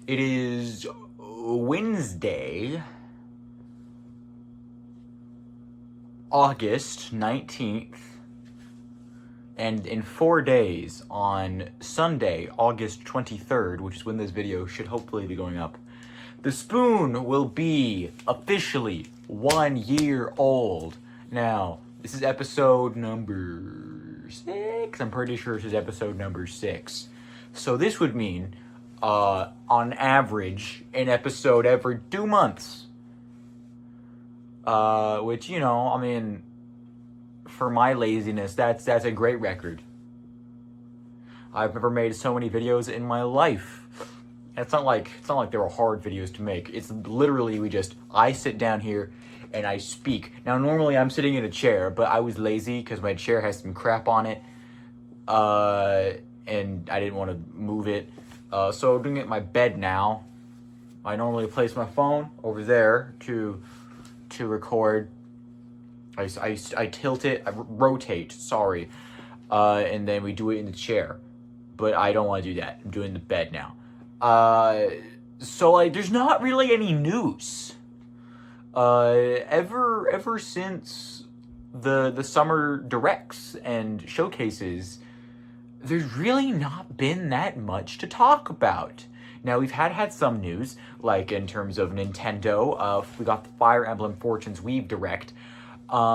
It is Wednesday, August 19th, and in 4 days, on Sunday, August 23rd, which is when this video should hopefully be going up, the spoon will be officially 1 year old. Now, this is episode number 6. I'm pretty sure this is episode number 6. So this would mean, on average, an episode every 2 months. Which, you know, I mean, for my laziness, that's a great record. I've never made so many videos in my life. It's not like they were hard videos to make. It's literally I sit down here and I speak. Now, normally I'm sitting in a chair, but I was lazy because my chair has some crap on it. And I didn't want to move it. So I'm doing it in my bed now. I normally place my phone over there to record. I tilt it, I rotate, sorry. And then we do it in the chair. But I don't want to do that. I'm doing the bed now. So like there's not really any news. Ever since the summer directs and showcases, there's really not been that much to talk about. Now, we've had some news, like in terms of Nintendo. We got the Fire Emblem Fortunes Weave Direct,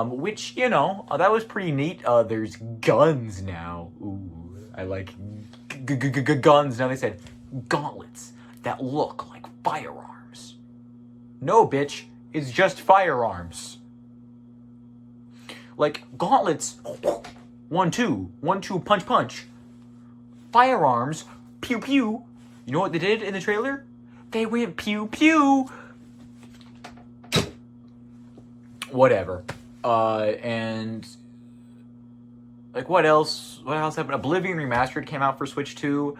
which, you know, that was pretty neat. There's guns now. Ooh, I like guns. Now they said gauntlets that look like firearms. No, bitch, it's just firearms. Like, gauntlets, 1-2, 1-2, punch, punch. Firearms, pew, pew. You know what they did in the trailer? They went pew, pew. Whatever. And like what else happened? Oblivion Remastered came out for Switch 2.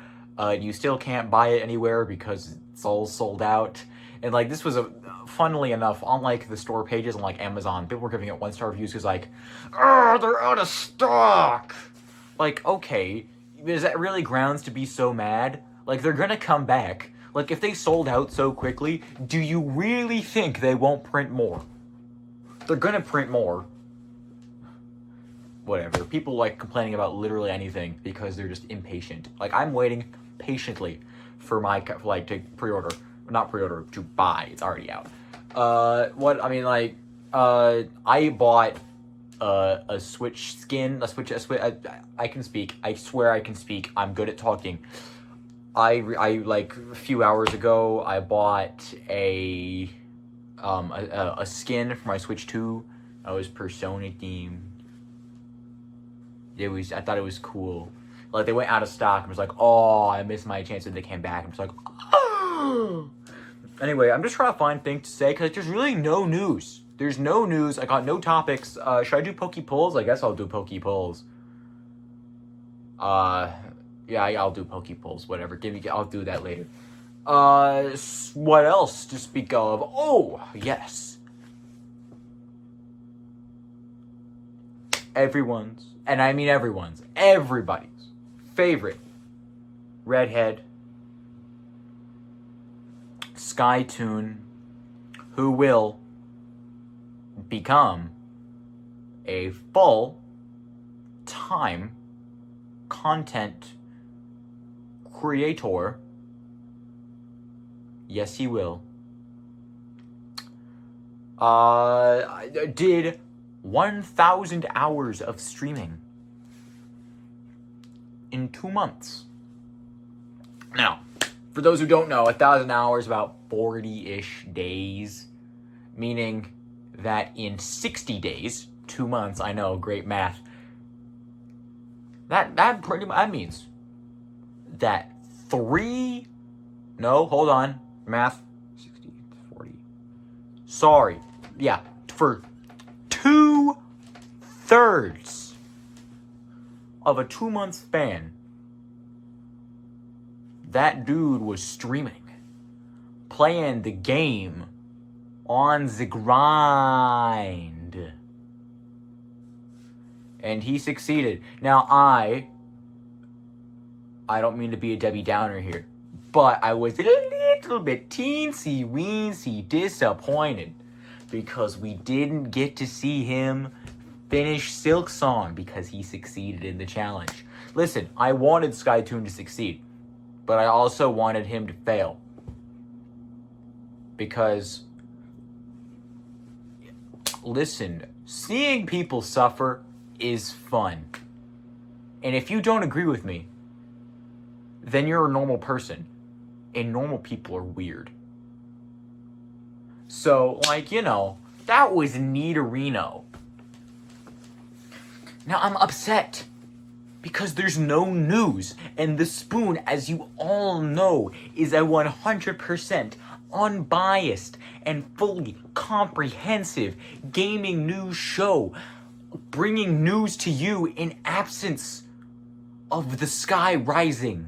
You still can't buy it anywhere because it's all sold out. And like this was funnily enough, on like the store pages on like Amazon, people were giving it 1-star reviews because like, oh, they're out of stock. Like, okay, is that really grounds to be so mad? Like, they're gonna come back. Like, if they sold out so quickly, do you really think they won't print more? They're gonna print more. Whatever. People like complaining about literally anything because they're just impatient. Like, I'm waiting patiently for my, like, to pre-order. Not pre-order, to buy. It's already out. I bought a Switch skin, I can speak. I swear I can speak. I'm good at talking. I like a few hours ago, I bought a skin for my Switch 2. I was Persona themed. I thought it was cool. Like, they went out of stock and was like, oh, I missed my chance, and they came back and was like, oh. Anyway, I'm just trying to find things to say because there's really no news. There's no news. I got no topics. Should I do Poke Polls? I guess I'll do Poke Polls. Yeah, I'll do Poke Polls. Whatever. I'll do that later. What else to speak of? Oh, yes. Everybody's favorite redhead, Skytoon, who will become a full-time content creator. Yes, he will. Did 1,000 hours of streaming in 2 months. Now, for those who don't know, 1,000 hours, about 40-ish days, meaning that in 60 days, 2 months, I know, great math, that means that math, 60, 40, sorry, yeah, for 2/3 of a 2-month span, that dude was streaming, playing the game on the grind. And he succeeded. Now, I don't mean to be a Debbie Downer here, but I was a little little bit teensy weensy disappointed because we didn't get to see him finish Silk Song because he succeeded in the challenge. Listen, I wanted Skytoon to succeed, but I also wanted him to fail. Because, listen, seeing people suffer is fun. And if you don't agree with me, then you're a normal person. And normal people are weird. So, like, you know, that was Nidorino. Now I'm upset because there's no news. And The Spoon, as you all know, is a 100% unbiased and fully comprehensive gaming news show, bringing news to you in absence of the sky rising.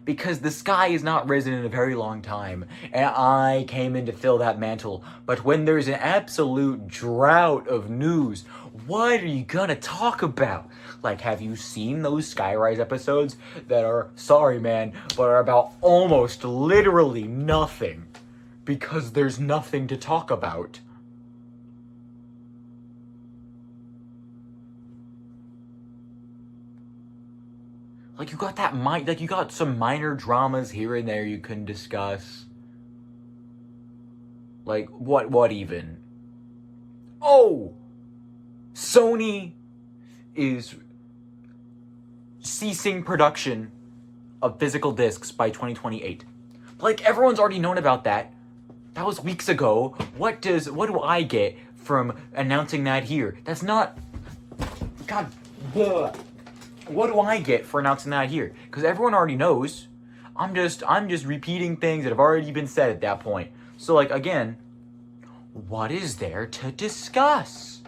Because the sky has not risen in a very long time, and I came in to fill that mantle. But when there's an absolute drought of news, what are you gonna talk about? Like, have you seen those Skyrise episodes that are, sorry man, but are about almost literally nothing? Because there's nothing to talk about. Like, you got some minor dramas here and there you can discuss. Like, what even? Oh! Sony is ceasing production of physical discs by 2028. Like, everyone's already known about that. That was weeks ago. What do I get from announcing that here? That's not... God... Bleh. What do I get for announcing that here? Because everyone already knows. I'm just repeating things that have already been said at that point. So, like, again, what is there to discuss?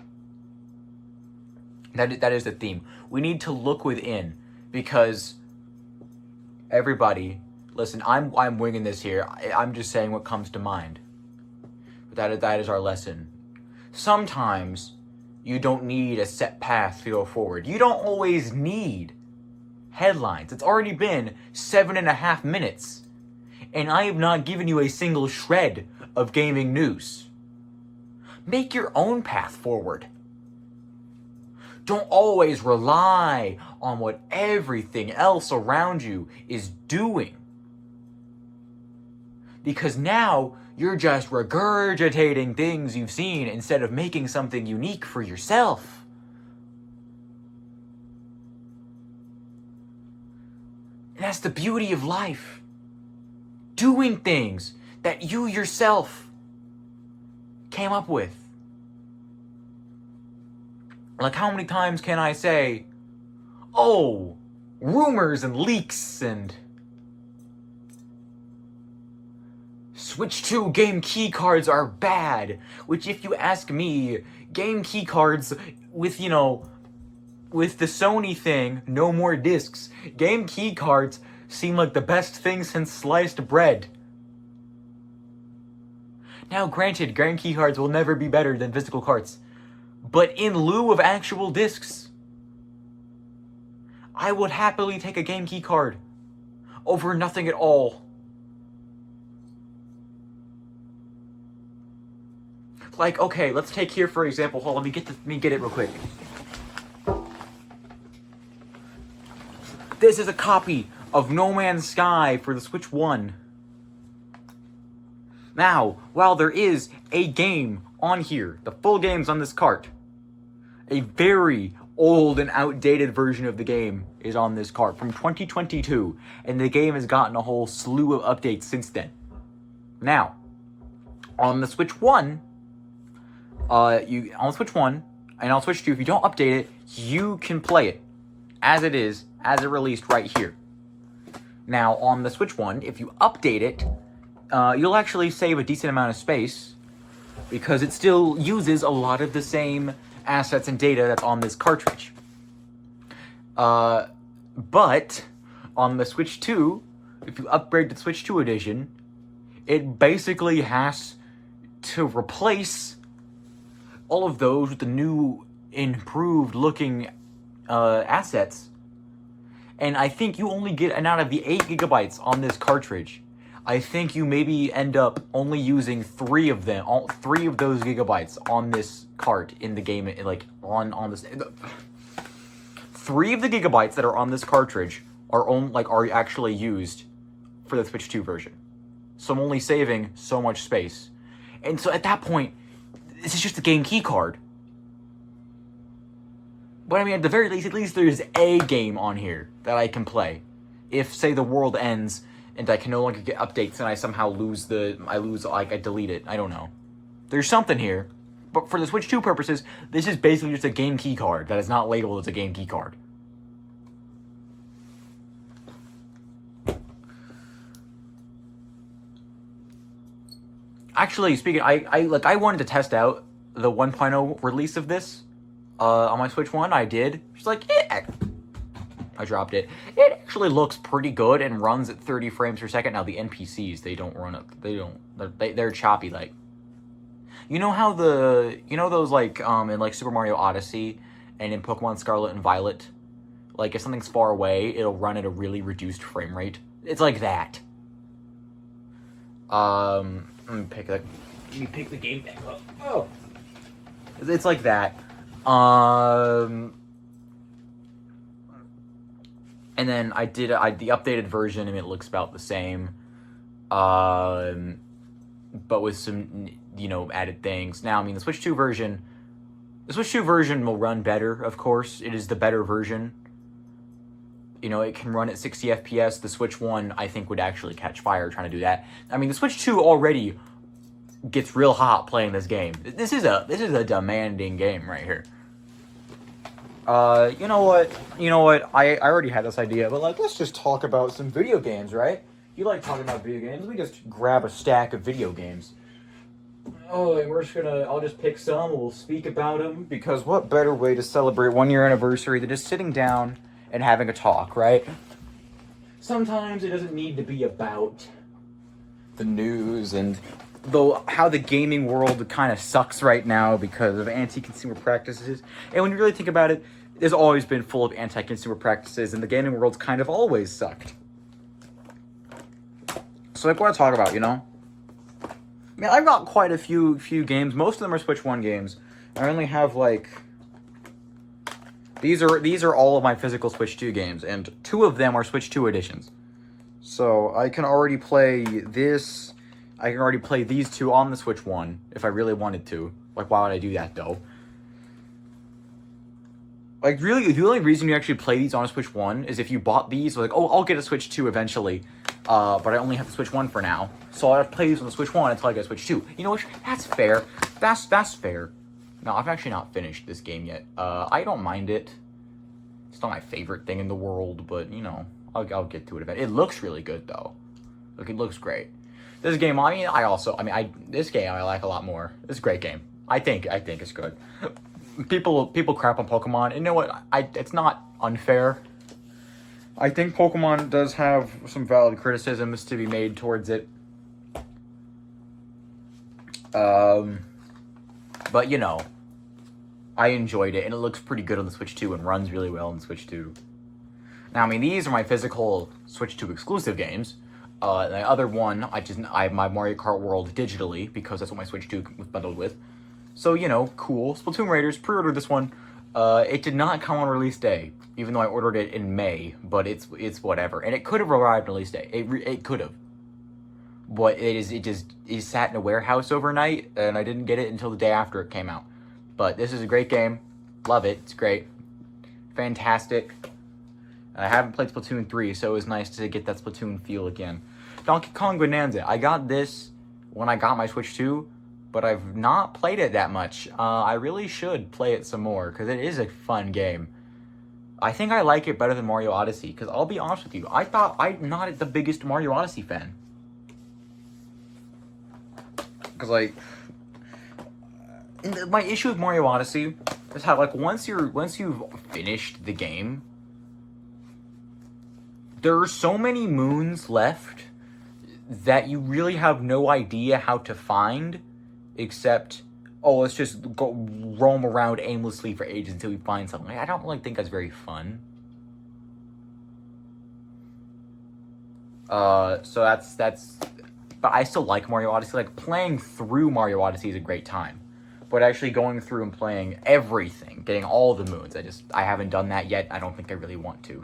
That is the theme. We need to look within, because everybody, listen, I'm winging this here. I'm just saying what comes to mind. But that is our lesson. Sometimes you don't need a set path to go forward. You don't always need headlines. It's already been 7.5 minutes, and I have not given you a single shred of gaming news. Make your own path forward. Don't always rely on what everything else around you is doing. Because now you're just regurgitating things you've seen instead of making something unique for yourself. And that's the beauty of life. Doing things that you yourself came up with. Like, how many times can I say, oh, rumors and leaks and Switch 2 game key cards are bad. Which, if you ask me, game key cards with, with the Sony thing, no more discs, game key cards seem like the best thing since sliced bread. Now, granted, game key cards will never be better than physical cards. But in lieu of actual discs, I would happily take a game key card over nothing at all. Like, okay, let's take here for example. Hold on, let me get it real quick. This is a copy of No Man's Sky for the Switch 1. Now, while there is a game on here, the full game's on this cart. A very old and outdated version of the game is on this cart from 2022, and the game has gotten a whole slew of updates since then. Now, on the Switch 1, on Switch 1 and on Switch 2, if you don't update it, you can play it as it is, as it released right here. Now, on the Switch 1, if you update it, you'll actually save a decent amount of space because it still uses a lot of the same assets and data that's on this cartridge. But on the Switch 2, if you upgrade to Switch 2 edition, it basically has to replace all of those with the new, improved looking assets. And I think you only get, and out of the 8 gigabytes on this cartridge, I think you maybe end up only using 3 of them, all 3 of those gigabytes on this cart in the game, like on this. 3 of the gigabytes that are on this cartridge are actually used for the Switch 2 version. So I'm only saving so much space, and so at that point, this is just a game key card. But I mean, at the very least, at least there's a game on here that I can play. If, say, the world ends and I can no longer get updates and I somehow I delete it. I don't know. There's something here. But for the Switch 2 purposes, this is basically just a game key card that is not labeled as a game key card. Actually, speaking, I wanted to test out the 1.0 release of this on my Switch 1. I did. Just like, I dropped it. It actually looks pretty good and runs at 30 frames per second. Now the NPCs, they don't run it. They're choppy. Like, you know how those like in like Super Mario Odyssey and in Pokemon Scarlet and Violet, like if something's far away, it'll run at a really reduced frame rate. It's like that. Let me pick the game back up. Oh, it's like that. And then I did the updated version, and it looks about the same, but with some added things. Now, I mean, the Switch 2 version will run better. Of course, it is the better version. It can run at 60 FPS. The Switch 1, I think, would actually catch fire trying to do that. I mean, the Switch 2 already gets real hot playing this game. This is a demanding game right here. You know what? I already had this idea, but like, let's just talk about some video games, right? You like talking about video games? Let me just grab a stack of video games. Oh, and I'll just pick some, we'll speak about them, because what better way to celebrate 1-year anniversary than just sitting down and having a talk, right? Sometimes it doesn't need to be about the news and how the gaming world kind of sucks right now because of anti-consumer practices. And when you really think about it, it's always been full of anti-consumer practices, and the gaming world's kind of always sucked. So like, what to talk about, I mean, I've got quite a few games. Most of them are Switch 1 games. I only have like... These are all of my physical Switch 2 games, and 2 of them are Switch 2 editions. So I can already play this. I can already play these 2 on the Switch 1 if I really wanted to. Like, why would I do that, though? Like, really, the only reason you actually play these on a Switch 1 is if you bought these, like, oh, I'll get a Switch 2 eventually, but I only have the Switch 1 for now, so I'll have to play these on the Switch 1 until I get a Switch 2. You know what? That's fair. That's fair. No, I've actually not finished this game yet. I don't mind it. It's not my favorite thing in the world, but, I'll get to it eventually. It looks really good, though. Like, it looks great. This game, this game I like a lot more. It's a great game. I think it's good. People crap on Pokemon, and you know what? It's not unfair. I think Pokemon does have some valid criticisms to be made towards it. But I enjoyed it, and it looks pretty good on the Switch 2 and runs really well on the Switch 2. Now, I mean, these are my physical Switch 2 exclusive games. The other one, I have my Mario Kart World digitally, because that's what my Switch 2 was bundled with. So, cool. Splatoon Raiders, pre-ordered this one. It did not come on release day, even though I ordered it in May, but it's whatever. And it could have arrived on release day. It could have. But it sat in a warehouse overnight, and I didn't get it until the day after it came out. But this is a great game. Love it. It's great. Fantastic. I haven't played Splatoon 3, so it was nice to get that Splatoon feel again. Donkey Kong Bonanza. I got this when I got my Switch 2, but I've not played it that much. I really should play it some more, because it is a fun game. I think I like it better than Mario Odyssey, because I'll be honest with you, I'm not the biggest Mario Odyssey fan. Because, like, my issue with Mario Odyssey is how, like, once you've finished the game, there are so many moons left that you really have no idea how to find, except, oh, let's just go roam around aimlessly for ages until we find something. I don't really think that's very fun. So that's. But I still like Mario Odyssey. Like, playing through Mario Odyssey is a great time. But actually going through and playing everything, getting all the moons, I haven't done that yet. I don't think I really want to.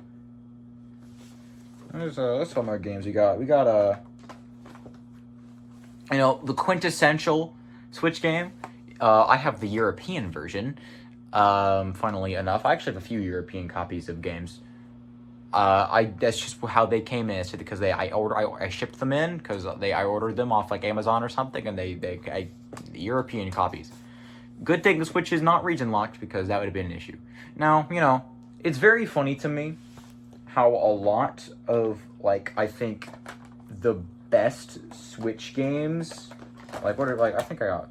Let's some more games we got. The quintessential Switch game. I have the European version. Funnily enough, I actually have a few European copies of games. That's just how they came in. It's because I shipped them in because I ordered them off like Amazon or something, and the European copies. Good thing the Switch is not region locked, because that would have been an issue. Now, it's very funny to me how a lot of, like, I think the best Switch games, like, what are, like, I think I got,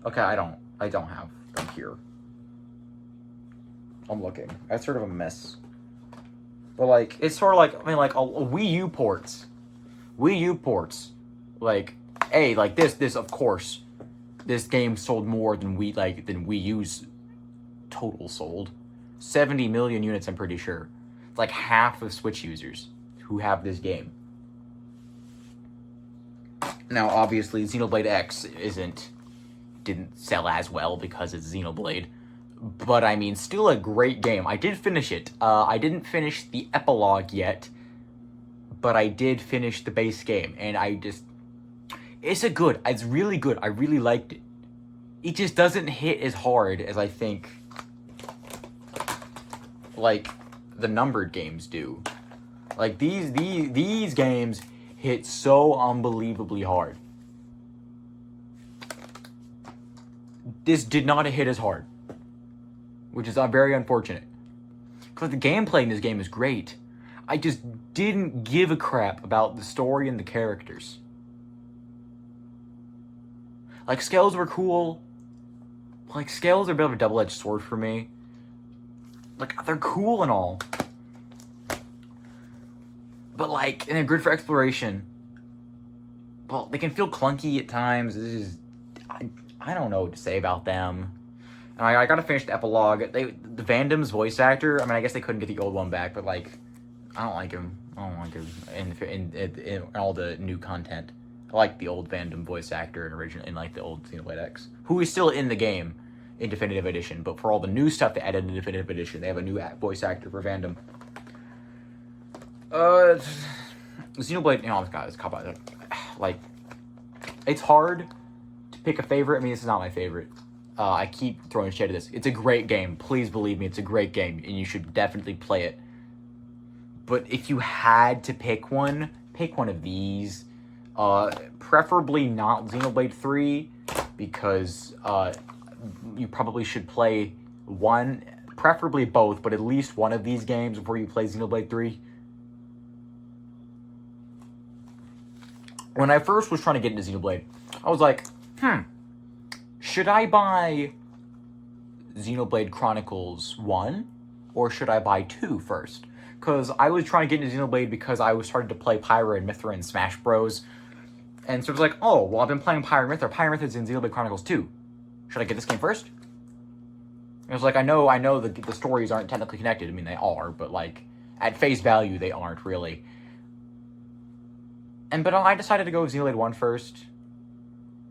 okay, I don't have them here. I'm looking. That's sort of a mess. But, like, it's sort of like, a Wii U ports. Like, this, of course, this game sold more than Wii U's total sold. 70 million units, I'm pretty sure. It's like half of Switch users who have this game. Now, obviously, Xenoblade X didn't sell as well because it's Xenoblade. But, I mean, still a great game. I did finish it. I didn't finish the epilogue yet, but I did finish the base game. And it's really good. I really liked it. It just doesn't hit as hard as I think, like, the numbered games do. Like, these games hit so unbelievably hard. This did not hit as hard, which is very unfortunate. Because the gameplay in this game is great. I just didn't give a crap about the story and the characters. Like, Scales were cool. Like, Scales are a bit of a double-edged sword for me. Like, they're cool and all. But, like, and they're good for exploration. Well, they can feel clunky at times. This is, I don't know what to say about them. And I gotta finish the epilogue. The Vandam's voice actor, I mean, I guess they couldn't get the old one back, but, like, I don't like him in all the new content. I like the old Vandam voice actor in like the old Xenoblade X, who is still in the game in Definitive Edition, but for all the new stuff they added in Definitive Edition, they have a new voice actor for Vandam. Xenoblade, it's cop out. Like, it's hard to pick a favorite. I mean, this is not my favorite. I keep throwing shade at this. It's a great game. Please believe me, it's a great game, and you should definitely play it. But if you had to pick one of these. Preferably not Xenoblade 3, because you probably should play one, preferably both, but at least one of these games before you play Xenoblade 3. When I first was trying to get into Xenoblade, I was like, should I buy Xenoblade Chronicles 1, or should I buy 2 first? Because I was trying to get into Xenoblade because I was starting to play Pyra and Mythra in Smash Bros. And so it was like, oh, well, I've been playing Pyra and Mythra. Pyra and Mythra's in Xenoblade Chronicles 2. Should I get this game first? And it was like, I know that the stories aren't technically connected. I mean, they are, but, like, at face value, they aren't really. But I decided to go with Xenoblade 1 first.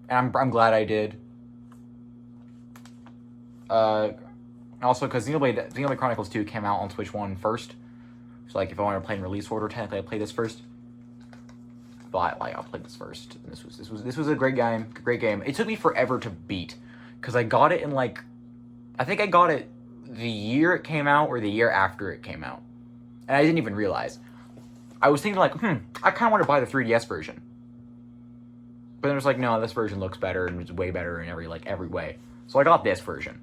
And I'm glad I did. Also, because Xenoblade Chronicles 2 came out on Switch 1 first. So, like, if I wanted to play in release order, technically I'd play this first. But, like, I'll play this first. And this was a great game. It took me forever to beat, because I got it in, like, I think I got it the year it came out or the year after it came out. And I didn't even realize. I was thinking, like, I kind of want to buy the 3DS version. But then it was like, no, this version looks better and it's way better in every way. So I got this version.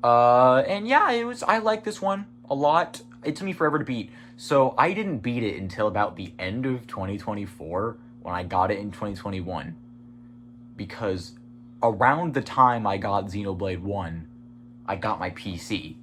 And yeah, I like this one a lot. It took me forever to beat. So I didn't beat it until about the end of 2024, when I got it in 2021. Because around the time I got Xenoblade 1, I got my PC.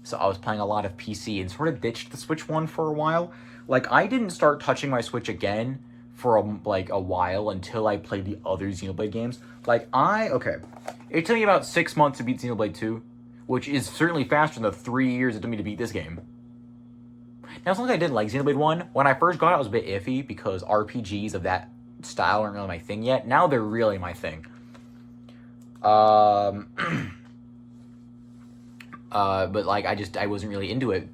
So I was playing a lot of PC and sort of ditched the Switch 1 for a while. Like, I didn't start touching my Switch again for a while until I played the other Xenoblade games. It took me about 6 months to beat Xenoblade 2, which is certainly faster than the 3 years it took me to beat this game. Now, something I didn't like Xenoblade 1, when I first got it, I was a bit iffy because RPGs of that style aren't really my thing yet. Now they're really my thing. But like, I wasn't really into it.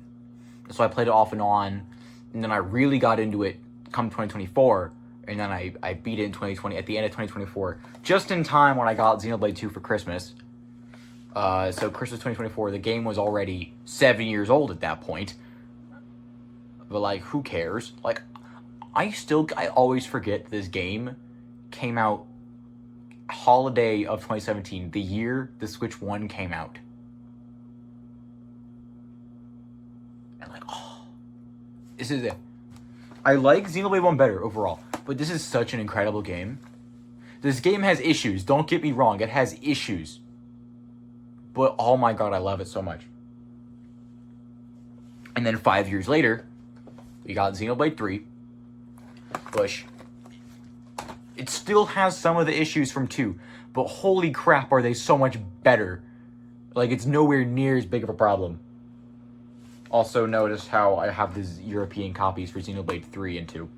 So I played it off and on, and then I really got into it come 2024, and then I beat it in 2020, at the end of 2024, just in time when I got Xenoblade 2 for Christmas. So Christmas 2024, the game was already 7 years old at that point. But like, who cares? Like, I always forget this game came out holiday of 2017, the year the Switch 1 came out. And like, oh, this is it. I like Xenoblade 1 better overall, but this is such an incredible game. This game has issues, don't get me wrong, it has issues. But oh my god, I love it so much. And then 5 years later, we got Xenoblade 3, which it still has some of the issues from 2, but holy crap, are they so much better. Like, it's nowhere near as big of a problem. Also, notice how I have these European copies for Xenoblade 3 and 2.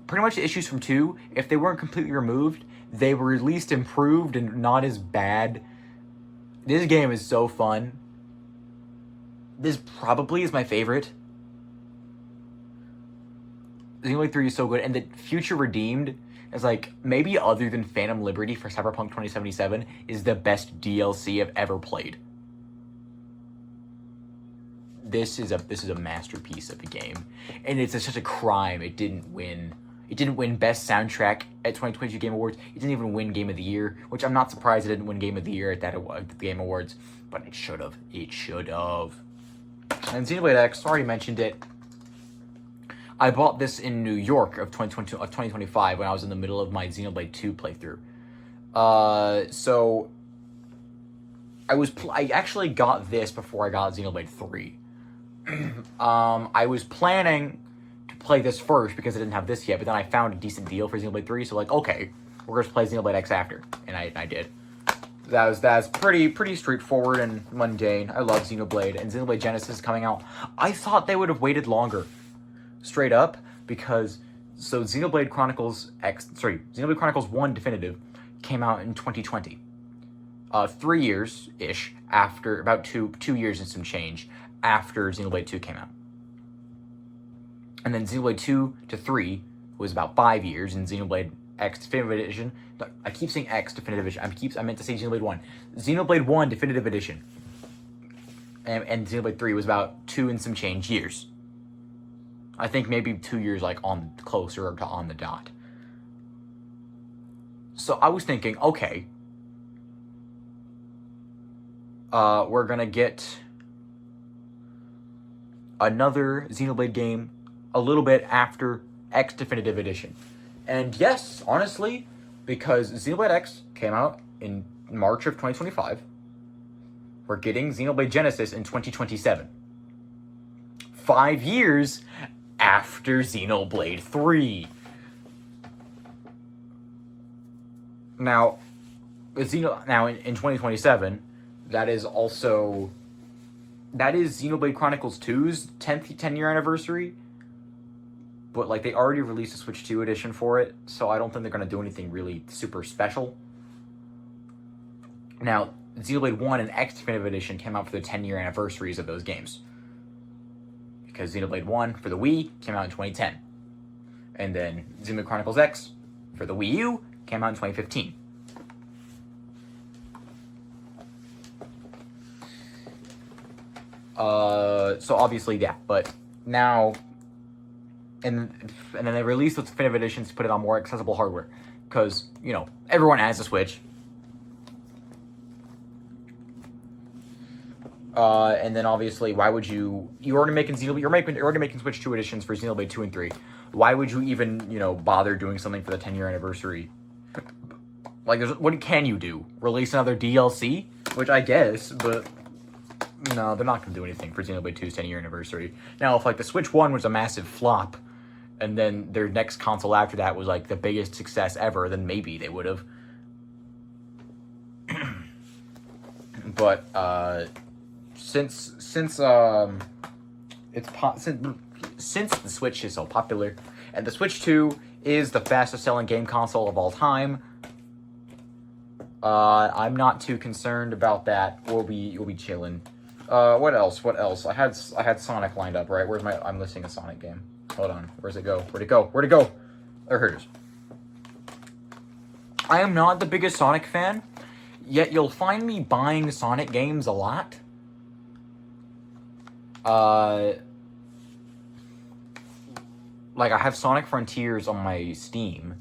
Pretty much the issues from 2, if they weren't completely removed, they were at least improved and not as bad. This game is so fun. This probably is my favorite. Xenoblade 3 is so good, and the Future Redeemed is like, maybe other than Phantom Liberty for Cyberpunk 2077, is the best DLC I've ever played. This is a masterpiece of a game, and it's such a crime it didn't win. It didn't win Best Soundtrack at 2022 Game Awards. It didn't even win Game of the Year, which I'm not surprised it didn't win Game of the Year at the Game Awards, but it should have. It should have. And Xenoblade X, already mentioned it. I bought this in New York of 2025 when I was in the middle of my Xenoblade 2 playthrough. So I actually got this before I got Xenoblade 3. I was planning to play this first because I didn't have this yet, but then I found a decent deal for Xenoblade 3, so like, okay, we're gonna play Xenoblade X after, and I did. That's pretty straightforward and mundane. I love Xenoblade, and Xenoblade Genesis coming out. I thought they would have waited longer, straight up, because so Xenoblade Chronicles 1 Definitive came out in 2020. 3 years ish after, about two years and some change after Xenoblade 2 came out. And then Xenoblade 2 to 3 was about 5 years, and Xenoblade X Definitive Edition. I keep saying X Definitive Edition. I meant to say Xenoblade 1. Xenoblade 1 Definitive Edition. And Xenoblade 3 was about 2 and some change years. I think maybe 2 years, like, closer to on the dot. So I was thinking, okay, we're gonna get another Xenoblade game a little bit after X Definitive Edition. And yes, honestly, because Xenoblade X came out in March of 2025, we're getting Xenoblade Genesis in 2027. 5 years after Xenoblade 3. Now, in 2027, that is Xenoblade Chronicles 2's 10 year anniversary. But, like, they already released a Switch 2 edition for it, so I don't think they're going to do anything really super special. Now, Xenoblade 1 and X Definitive Edition came out for the 10 year anniversaries of those games. Because Xenoblade 1 for the Wii came out in 2010. And then Xenoblade Chronicles X for the Wii U came out in 2015. So obviously, yeah, but now, and then they released those definitive editions to put it on more accessible hardware, because, you know, everyone has a Switch. And then obviously, why would you're already making Switch 2 editions for Xenoblade 2 and 3. Why would you even, you know, bother doing something for the 10 year anniversary? Like, what can you do? Release another DLC? Which I guess, but no, they're not going to do anything for Xenoblade 2's 10 year anniversary. Now, if, like, the Switch 1 was a massive flop, and then their next console after that was, like, the biggest success ever, then maybe they would have. since since the Switch is so popular, and the Switch 2 is the fastest selling game console of all time, I'm not too concerned about that. We'll be chilling. What else? I had Sonic lined up, right? I'm listing a Sonic game. Hold on. Where's it go? Where'd it go? There it is. I am not the biggest Sonic fan, yet you'll find me buying Sonic games a lot. Like, I have Sonic Frontiers on my Steam.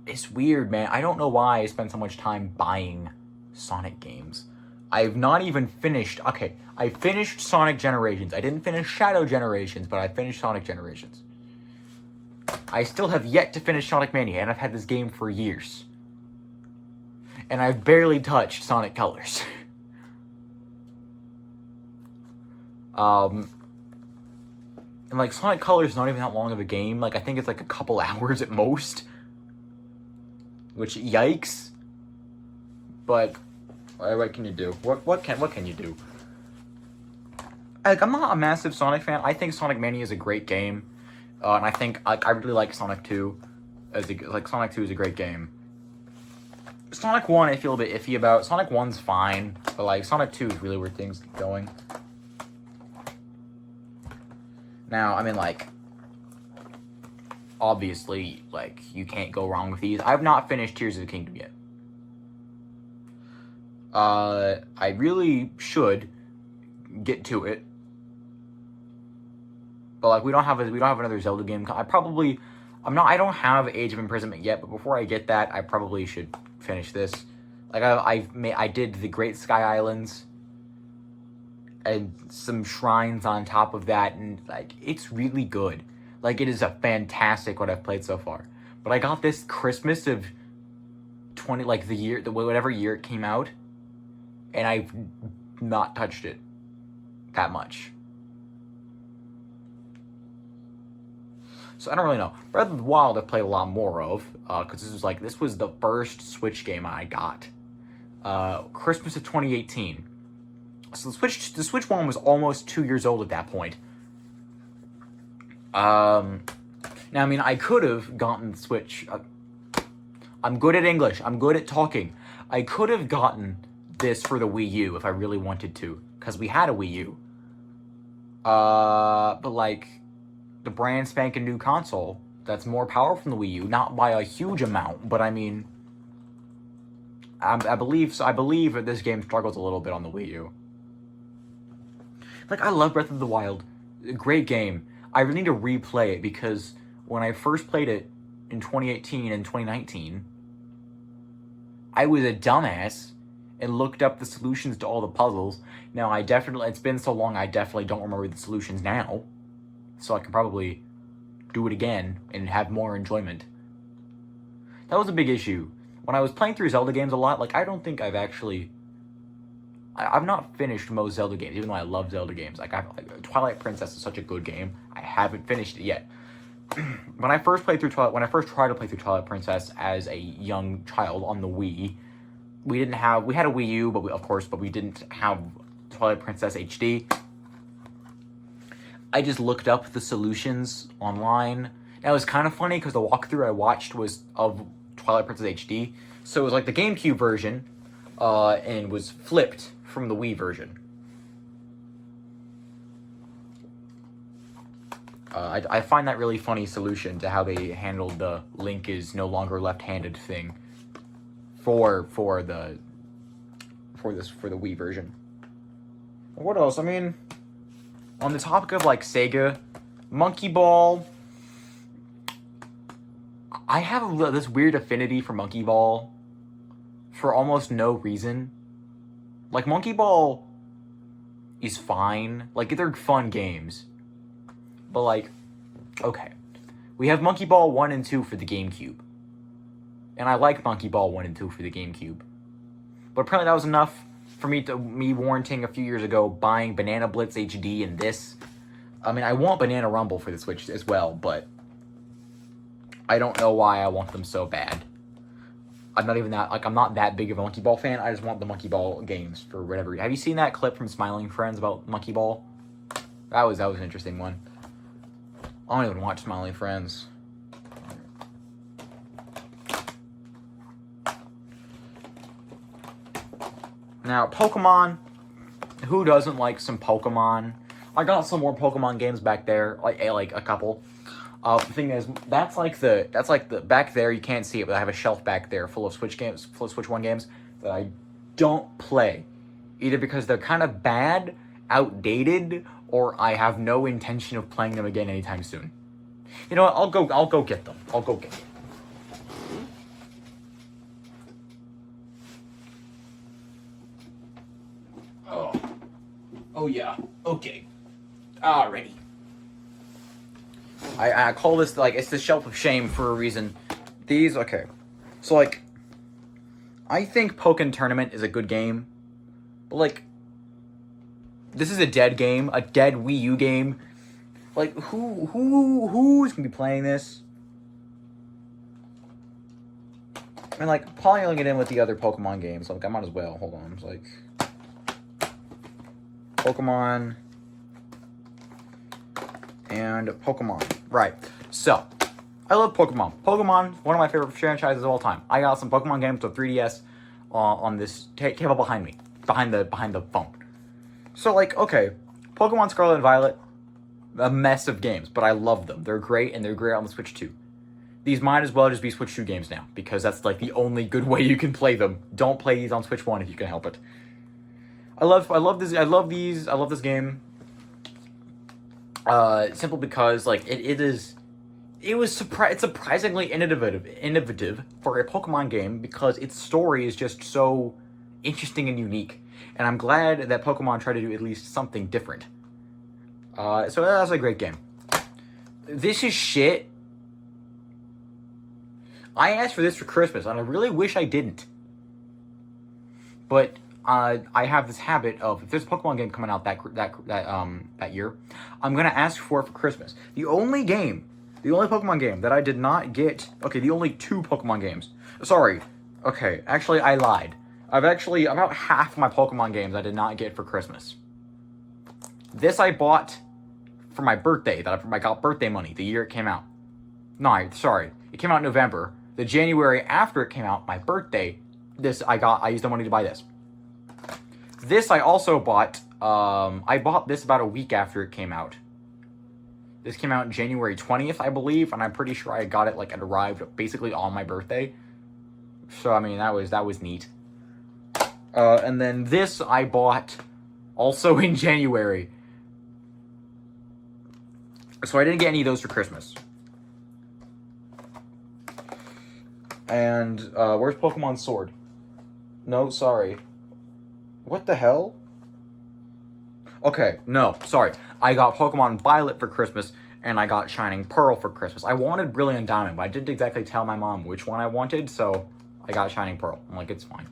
It's weird, man. I don't know why I spend so much time buying Sonic games. I've not even finished... Okay, I finished Sonic Generations. I didn't finish Shadow Generations, but I finished Sonic Generations. I still have yet to finish Sonic Mania, and I've had this game for years. And I've barely touched Sonic Colors. And, like, Sonic Colors is not even that long of a game. Like, I think it's, like, a couple hours at most. Which, yikes. But, what can you do? What can you do? Like, I'm not a massive Sonic fan. I think Sonic Mania is a great game. And I think, like, I really like Sonic 2. Sonic 2 is a great game. Sonic 1, I feel a bit iffy about. Sonic 1's fine. But, like, Sonic 2 is really where things get going. Now, I mean, like, obviously, like, you can't go wrong with these. I've not finished Tears of the Kingdom yet. I really should get to it. But, like, we don't have another Zelda game. I don't have Age of Imprisonment yet, but before I get that, I probably should finish this. Like, I did the Great Sky Islands and some shrines on top of that, and, like, it's really good. Like, it is a fantastic what I've played so far. But I got this Christmas of whatever year it came out, and I've not touched it that much. So I don't really know. Breath of the Wild I've played a lot more of, because this was the first Switch game I got. Christmas of 2018. So the Switch 1 was almost 2 years old at that point. Now, I mean, I could have gotten the Switch. I'm good at English. I'm good at talking. I could have gotten this for the Wii U if I really wanted to, because we had a Wii U. But, like, the brand spanking new console that's more powerful than the Wii U, not by a huge amount, but I mean, I believe that this game struggles a little bit on the Wii U. Like, I love Breath of the Wild. Great game. I really need to replay it because when I first played it in 2018 and 2019, I was a dumbass and looked up the solutions to all the puzzles. Now, it's been so long, I definitely don't remember the solutions now. So I can probably do it again and have more enjoyment. That was a big issue. When I was playing through Zelda games a lot, like, I don't think I've not finished most Zelda games, even though I love Zelda games. Like, Twilight Princess is such a good game. I haven't finished it yet. When I first tried to play through Twilight Princess as a young child on the Wii, we had a Wii U, but we didn't have Twilight Princess HD. I just looked up the solutions online. Now, it was kind of funny because the walkthrough I watched was of Twilight Princess HD. So it was like the GameCube version, and was flipped from the Wii version. I find that really funny solution to how they handled the Link is no longer left-handed thing for the Wii version. What else? I mean, on the topic of, like, Sega, Monkey Ball, I have this weird affinity for Monkey Ball for almost no reason. Like, Monkey Ball is fine. Like, they're fun games. But, like, okay. We have Monkey Ball 1 and 2 for the GameCube. And I like Monkey Ball 1 and 2 for the GameCube. But apparently that was enough for me warranting a few years ago buying Banana Blitz HD and this. I mean, I want Banana Rumble for the Switch as well, but I don't know why I want them so bad. I'm not even that, like, I'm not that big of a Monkey Ball fan. I just want the Monkey Ball games for whatever. Have you seen that clip from Smiling Friends about Monkey Ball? That was an interesting one. I don't even watch Smiling Friends. Now, Pokemon. Who doesn't like some Pokemon? I got some more Pokemon games back there, like a couple. The thing is, that's like the back there. You can't see it, but I have a shelf back there full of Switch games, full of Switch 1 games that I don't play, either because they're kind of bad, outdated, or I have no intention of playing them again anytime soon. You know what? I'll go get them. I'll go get them. Oh yeah. Okay. Alrighty. I call this, like, it's the shelf of shame for a reason. These, okay. So, like, I think Pokken Tournament is a good game. But, like, this is a dead game. A dead Wii U game. Like, who's gonna be playing this? I mean, like, piling it in with the other Pokemon games. Like, I might as well. Hold on. It's like... Pokemon... and Pokemon. Right. So, I love Pokemon. Pokemon, one of my favorite franchises of all time. I got some Pokemon games with 3DS on this table behind me. Behind the phone. So, like, okay. Pokemon Scarlet and Violet, a mess of games, but I love them. They're great, and they're great on the Switch 2. These might as well just be Switch 2 games now, because that's, like, the only good way you can play them. Don't play these on Switch 1 if you can help it. I love this game. Simply because, like, it's surprisingly innovative for a Pokemon game, because its story is just so interesting and unique. And I'm glad that Pokemon tried to do at least something different. So that's a great game. This is shit. I asked for this for Christmas, and I really wish I didn't. But I have this habit of, if there's a Pokemon game coming out that year, I'm gonna ask for it for Christmas. The only Pokemon game that I did not get. Okay, the only 2 Pokemon games. Sorry. Okay, actually, I lied. About half my Pokemon games I did not get for Christmas. This I bought for my birthday. I got birthday money the year it came out. No, sorry, it came out in November. The January after it came out, my birthday. I used the money to buy this. This I also bought. I bought this about a week after it came out. This came out January 20th, I believe, and I'm pretty sure I got it, like, it arrived basically on my birthday. So, I mean, that was neat. And then this I bought also in January. So I didn't get any of those for Christmas. And, where's Pokemon Sword? No, sorry. What the hell? Okay, no, sorry. I got Pokemon Violet for Christmas, and I got Shining Pearl for Christmas. I wanted Brilliant Diamond, but I didn't exactly tell my mom which one I wanted, so I got Shining Pearl. I'm like, it's fine.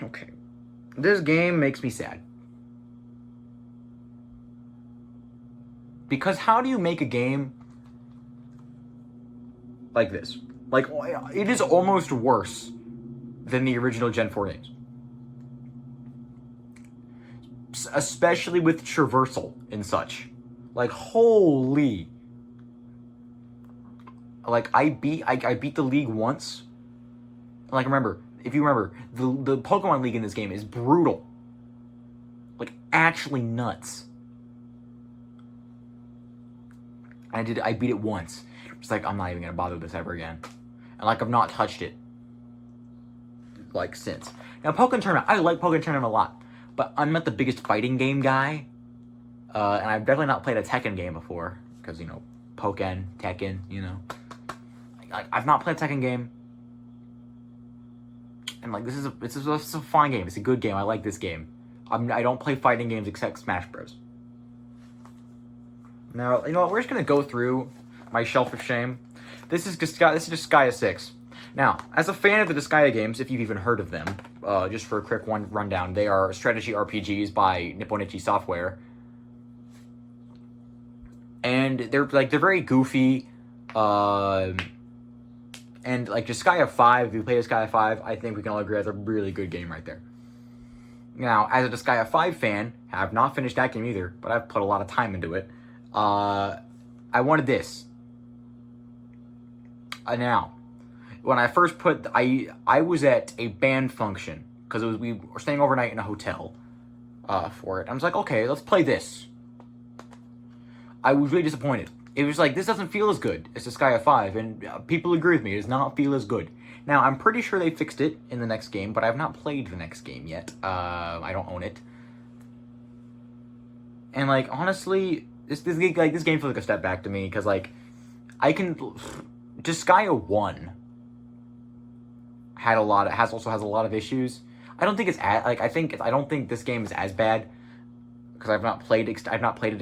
Okay. This game makes me sad. Because how do you make a game like this? Like, it is almost worse than the original Gen 4 games. Especially with traversal and such. Like, holy. Like, I beat the league once. Like, remember, if you remember, the Pokemon League in this game is brutal. Like, actually nuts. I beat it once. It's like, I'm not even gonna bother with this ever again. And, like, I've not touched it, like, since. Now, Pokemon Tournament, I like Pokemon Tournament a lot, but I'm not the biggest fighting game guy. And I've definitely not played a Tekken game before, because, you know, Pokken, Tekken, you know. I've not played a Tekken game. And, like, this is a fun game. It's a good game. I like this game. I don't play fighting games except Smash Bros. Now, you know what? We're just going to go through my shelf of shame. This is Disgaea 6. Now, as a fan of the Disgaea games, if you've even heard of them, just for a quick rundown, they are strategy RPGs by Nippon Ichi Software. And they're very goofy. And like Disgaea 5, if you play Disgaea 5, I think we can all agree that's a really good game right there. Now, as a Disgaea 5 fan, I have not finished that game either, but I've put a lot of time into it. I wanted this. Now, when I first put, I was at a band function because we were staying overnight in a hotel for it. I was like, okay, let's play this. I was really disappointed. It was like, this doesn't feel as good as Disgaea 5, and people agree with me. It does not feel as good. Now, I'm pretty sure they fixed it in the next game, but I've not played the next game yet. I don't own it. And, like, honestly, this game feels like a step back to me, because, like, Disgaea 1 also has a lot of issues. I don't think it's I don't think this game is as bad because I've not played it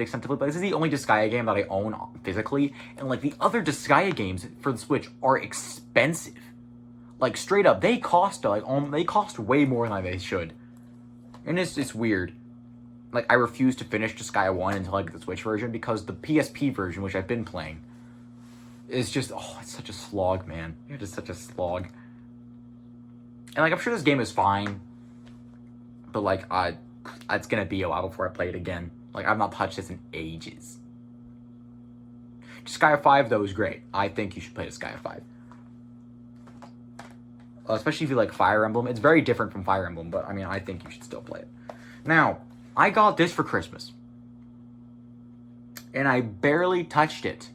extensively. But this is the only Disgaea game that I own physically, and like the other Disgaea games for the Switch are expensive. Like straight up, they cost way more than they should, and it's weird. Like I refuse to finish Disgaea 1 until I get the Switch version because the PSP version, which I've been playing, is just it's such a slog, man. It's just such a slog. And, like, I'm sure this game is fine, but, like, it's gonna be a while before I play it again. Like, I've not touched this in ages. Disgaea 5, though, is great. I think you should play Disgaea 5. Especially if you like Fire Emblem. It's very different from Fire Emblem, but, I mean, I think you should still play it. Now, I got this for Christmas. And I barely touched it.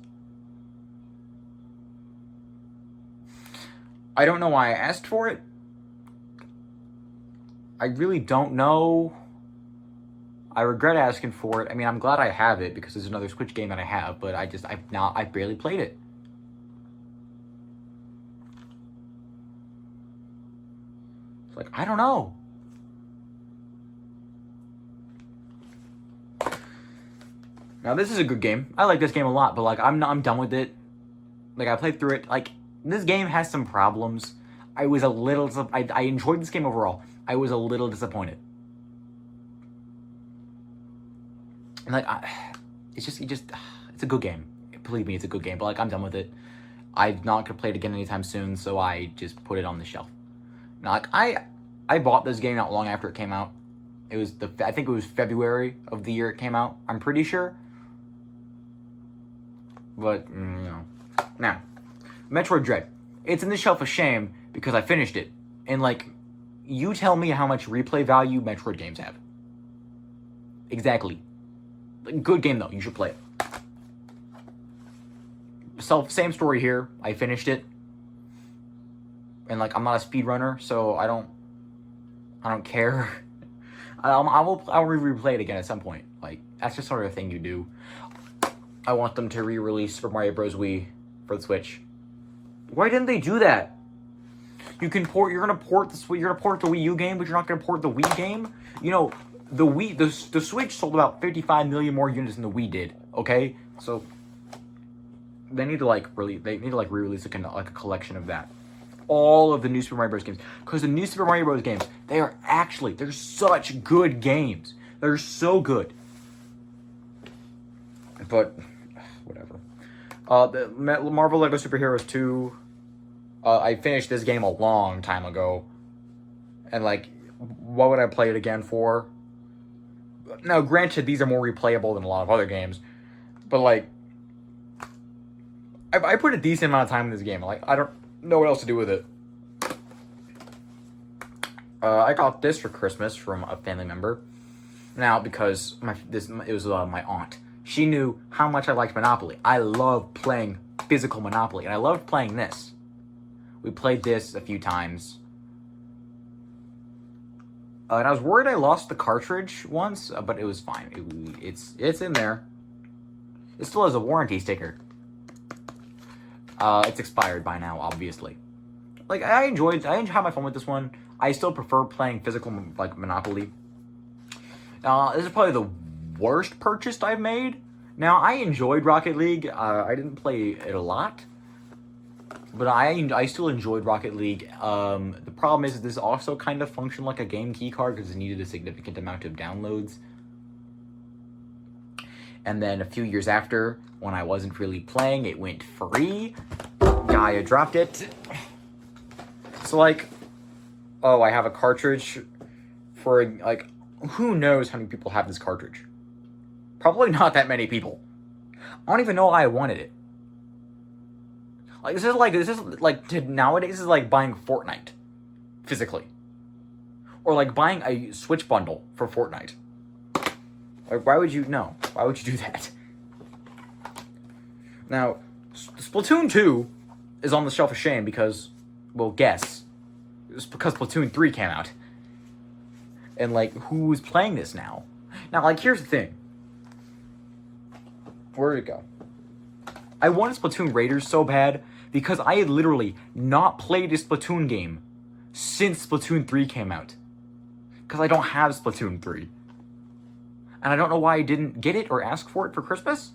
I don't know why I asked for it. I really don't know. I regret asking for it. I mean, I'm glad I have it because there's another Switch game that I have, but I barely played it. It's like, I don't know. Now, this is a good game. I like this game a lot, but, like, I'm done with it. Like, I played through it. Like, this game has some problems. I enjoyed this game overall. I was a little disappointed. And like, it's a good game. Believe me, it's a good game. But like, I'm done with it. I'm not gonna play it again anytime soon, so I just put it on the shelf. Now, like, I bought this game not long after it came out. I think it was February of the year it came out. I'm pretty sure. But you know, now, Metroid Dread. It's in the shelf of shame because I finished it, and like. You tell me how much replay value Metroid games have. Exactly. Good game, though. You should play it. So, same story here. I finished it. And, like, I'm not a speedrunner, so I don't care. I'll replay it again at some point. Like, that's just sort of a thing you do. I want them to re-release Super Mario Bros. Wii for the Switch. Why didn't they do that? You're gonna port the Wii U game, but you're not gonna port the Wii game. You know, the Switch sold about 55 million more units than the Wii did. Okay, so they need to re-release a collection of that. All of the new Super Mario Bros. Games, because the new Super Mario Bros. Games, they're such good games. They're so good. But whatever. The Marvel Lego Superheroes 2. I finished this game a long time ago. And, like, what would I play it again for? Now, granted, these are more replayable than a lot of other games. But, like, I put a decent amount of time in this game. Like, I don't know what else to do with it. I got this for Christmas from a family member. Now, because it was my aunt. She knew how much I liked Monopoly. I love playing physical Monopoly. And I loved playing this. We played this a few times. And I was worried I lost the cartridge once, but it was fine. It's in there. It still has a warranty sticker. It's expired by now, obviously. Like, I enjoyed my fun with this one. I still prefer playing physical, like, Monopoly. This is probably the worst purchase I've made. Now, I enjoyed Rocket League. I didn't play it a lot. But I still enjoyed Rocket League. The problem is this also kind of functioned like a game key card because it needed a significant amount of downloads. And then a few years after, when I wasn't really playing, it went free. God I dropped it. So, like, oh, I have a cartridge for, like, who knows how many people have this cartridge? Probably not that many people. I don't even know why I wanted it. Like, this is nowadays, this is like buying Fortnite. Physically. Or like buying a Switch bundle for Fortnite. Like, why would you, no. Why would you do that? Now, Splatoon 2 is on the shelf of shame because, well, guess. It's because Splatoon 3 came out. And, like, who's playing this now? Now, like, here's the thing. Where'd it go? I wanted Splatoon Raiders so bad because I had literally not played a Splatoon game since Splatoon 3 came out. Because I don't have Splatoon 3. And I don't know why I didn't get it or ask for it for Christmas.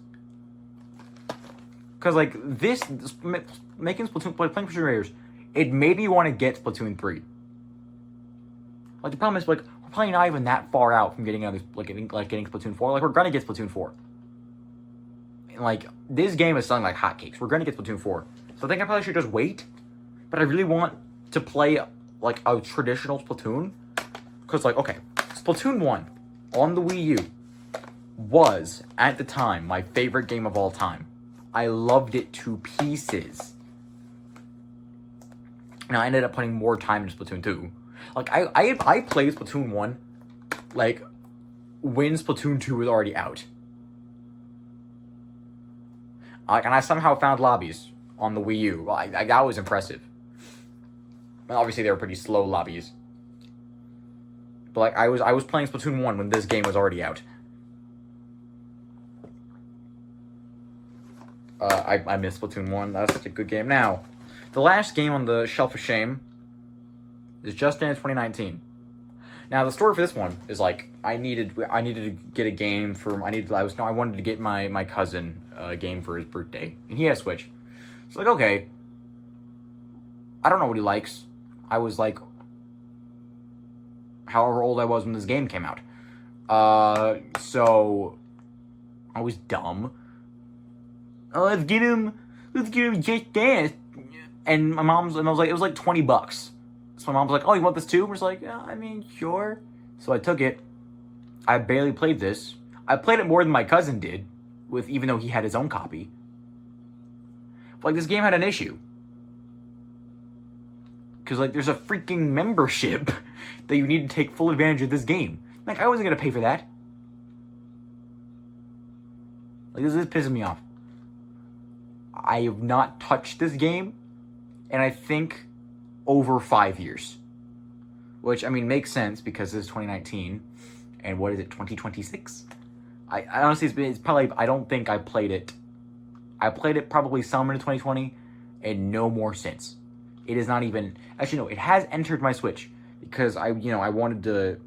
Because, like, making Splatoon, playing Splatoon Raiders, it made me want to get Splatoon 3. Like, the problem is, like, we're probably not even that far out from getting getting Splatoon 4. Like, we're gonna get Splatoon 4. And, like, this game is selling like hotcakes. We're gonna get Splatoon 4. So I think I probably should just wait. But I really want to play, like, a traditional Splatoon. Because, like, okay, Splatoon 1 on the Wii U was, at the time, my favorite game of all time. I loved it to pieces. Now, I ended up putting more time into Splatoon 2. Like, I played Splatoon 1, like, when Splatoon 2 was already out. And I somehow found lobbies on the Wii U. Well, that was impressive. And obviously, they were pretty slow lobbies. But, like, I was playing Splatoon 1 when this game was already out. I missed Splatoon 1. That's such a good game. Now, the last game on the shelf of shame is Just Dance 2019. Now, the story for this one is, like, I needed to get a game for... I wanted to get my cousin a game for his birthday. And he had a Switch. So, like, okay. I don't know what he likes. I was, like... however old I was when this game came out. So... I was dumb. Oh, let's get him Just Dance. And I was like, it was like $20. So my mom was like, oh, you want this too? We're just like, yeah, I mean, sure. So I took it. I barely played this. I played it more than my cousin did, even though he had his own copy. But, like, this game had an issue. Because, like, there's a freaking membership that you need to take full advantage of this game. Like, I wasn't going to pay for that. Like, this is pissing me off. I have not touched this game, and I think over 5 years. Which, I mean, makes sense because this is 2019, and what is it, 2026? I honestly, it's probably, I don't think I played it. I played it probably some in 2020, and no more since. It is not even, actually no, it has entered my Switch, because I wanted to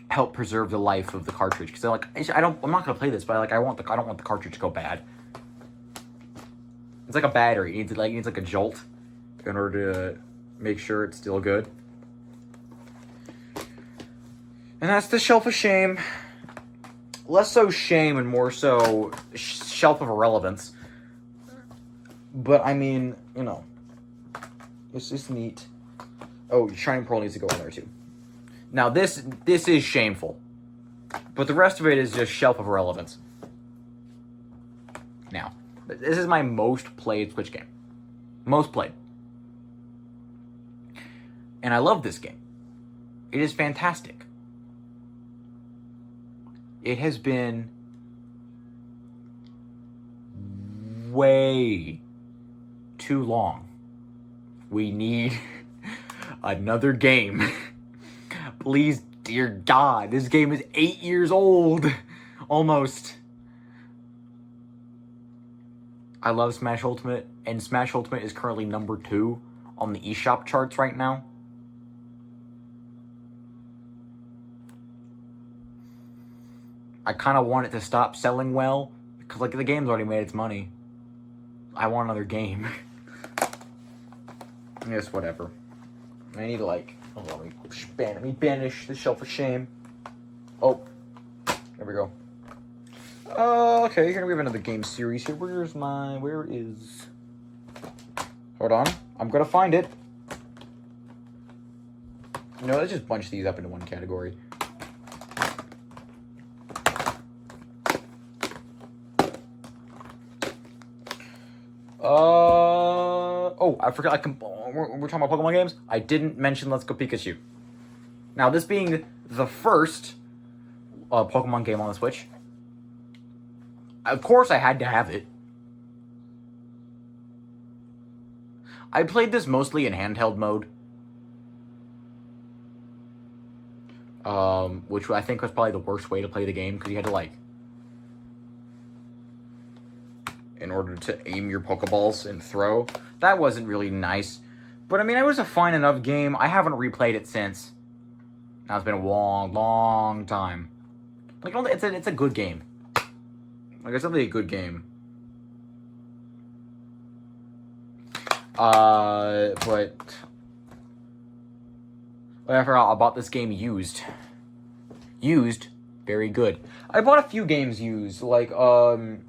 help preserve the life of the cartridge, because I'm not gonna play this, but I don't want the cartridge to go bad. It's like a battery. It needs like a jolt in order to make sure it's still good. And that's the shelf of shame. Less so shame and more so shelf of irrelevance. But I mean, it's just neat. Oh, Shining Pearl needs to go on there too. Now this is shameful. But the rest of it is just shelf of irrelevance. Now, this is my most played Switch game. Most played. And I love this game. It is fantastic. It has been way too long. We need another game. Please, dear God, this game is 8 years old. Almost. I love Smash Ultimate, and Smash Ultimate is currently number 2 on the eShop charts right now. I kind of want it to stop selling well, because, like, the game's already made its money. I want another game. I guess, whatever. I need to, like, let me banish the shelf of shame. Oh, there we go. Okay, here we have another game series here. Where is... Hold on. I'm gonna find it. No, let's just bunch these up into one category. Oh, I forgot. We're talking about Pokemon games. I didn't mention Let's Go Pikachu. Now, this being the first Pokemon game on the Switch, of course I had to have it. I played this mostly in handheld mode, which I think was probably the worst way to play the game, because you had to, like, in order to aim your Pokeballs and throw. That wasn't really nice. But, I mean, it was a fine enough game. I haven't replayed it since. Now, it's been a long, long time. Like, it's a good game. Like, it's definitely a good game. But whatever, I bought this game used. Used, very good. I bought a few games used, like, I'm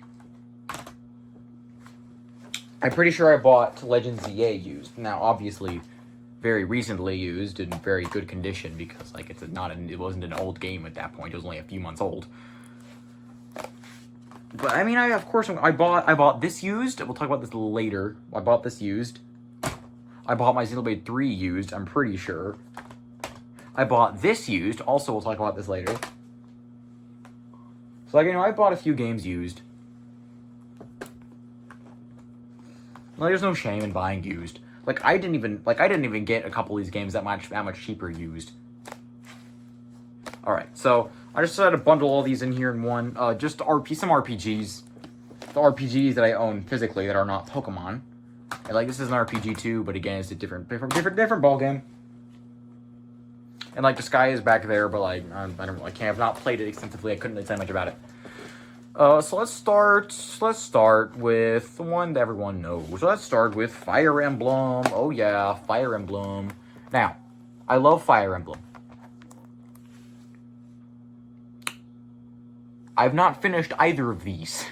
pretty sure I bought Legends ZA used. Now, obviously, very recently used, in very good condition, because, like, it wasn't an old game at that point, it was only a few months old. But, I mean, I bought this used. We'll talk about this later. I bought this used. I bought my Xenoblade 3 used, I'm pretty sure. I bought this used. Also, we'll talk about this later. So, like, you know, I bought a few games used. Like, there's no shame in buying used. Like, I didn't even get a couple of these games that much cheaper used. Alright, so I just decided to bundle all these in here in one. Just some RPGs. The RPGs that I own physically that are not Pokemon. And, like, this is an RPG too, but again, it's a different ball game. And, like, the sky is back there, but, like, I've not played it extensively. I couldn't say much about it. So let's start with the one that everyone knows. So let's start with Fire Emblem. Oh yeah, Fire Emblem. Now, I love Fire Emblem. I've not finished either of these.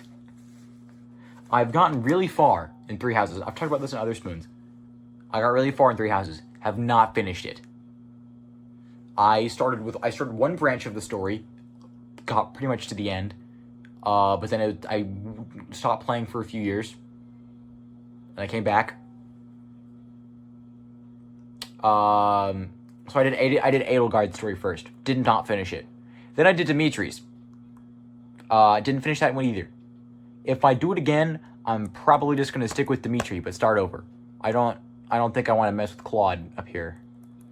I've gotten really far in Three Houses. I've talked about this in other spoons. I got really far in Three Houses. Have not finished it. I started one branch of the story, got pretty much to the end, but then I stopped playing for a few years, and I came back. So I did Edelgard's story first. Did not finish it. Then I did Dimitri's. Didn't finish that one either. If I do it again, I'm probably just gonna stick with Dimitri, but start over. I don't think I want to mess with Claude up here.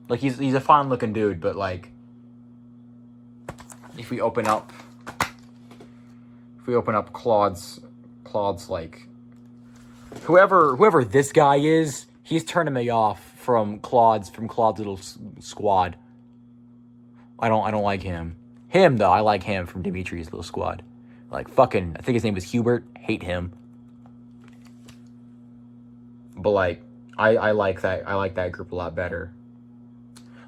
Like, he's a fine looking dude, but, like, if we open up Claude's like, whoever this guy is, he's turning me off from Claude's little squad. I don't like him. Him though, I like him from Dimitri's little squad. Like, fucking, I think his name was Hubert. Hate him. But, like, I like that group a lot better.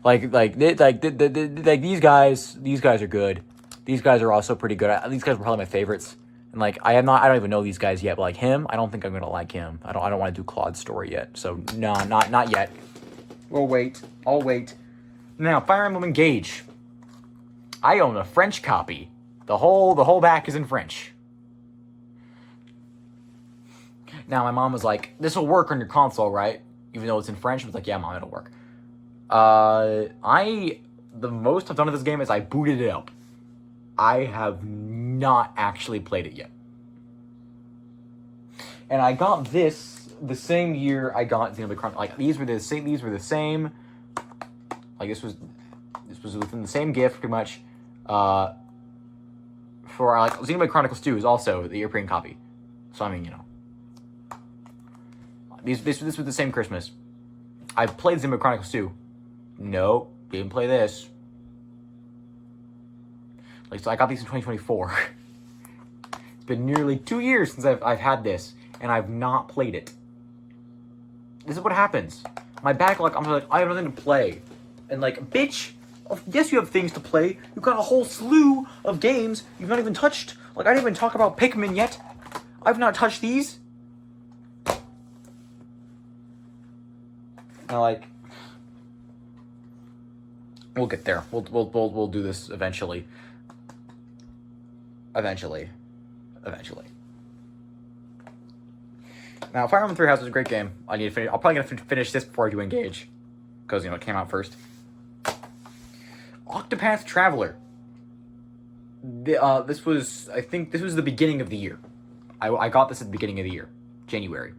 Like these guys are good. These guys are also pretty good. These guys were probably my favorites. And, like, I don't even know these guys yet, but, like, him, I don't think I'm gonna like him. I don't want to do Claude's story yet. So no, not yet. We'll wait. I'll wait. Now, Fire Emblem Engage. I own a French copy. The whole back is in French. Now, my mom was like, this will work on your console, right? Even though it's in French. I was like, yeah, Mom, it'll work. The most I've done of this game is I booted it up. I have not actually played it yet. And I got this the same year I got Xenoblade Chronicles. Like, these were the same. Like, this was within the same gift, pretty much. For, like, Xenoblade Chronicles 2 is also the European copy. So, I mean, you know. This was the same Christmas. I've played Xenoblade Chronicles 2. No, didn't play this. Like, so I got these in 2024. It's been nearly 2 years since I've had this, and I've not played it. This is what happens. My backlog, I'm like, I have nothing to play. And, like, bitch, yes, you have things to play. You've got a whole slew of games you've not even touched. Like, I didn't even talk about Pikmin yet. I've not touched these. And like, we'll get there. We'll do this eventually. Eventually. Now, Fire Emblem Three Houses is a great game. I need to finish. I'm probably gonna finish this before I do Engage, because it came out first. Octopath Traveler. This was, I think, this was the beginning of the year. I got this at the beginning of the year, January.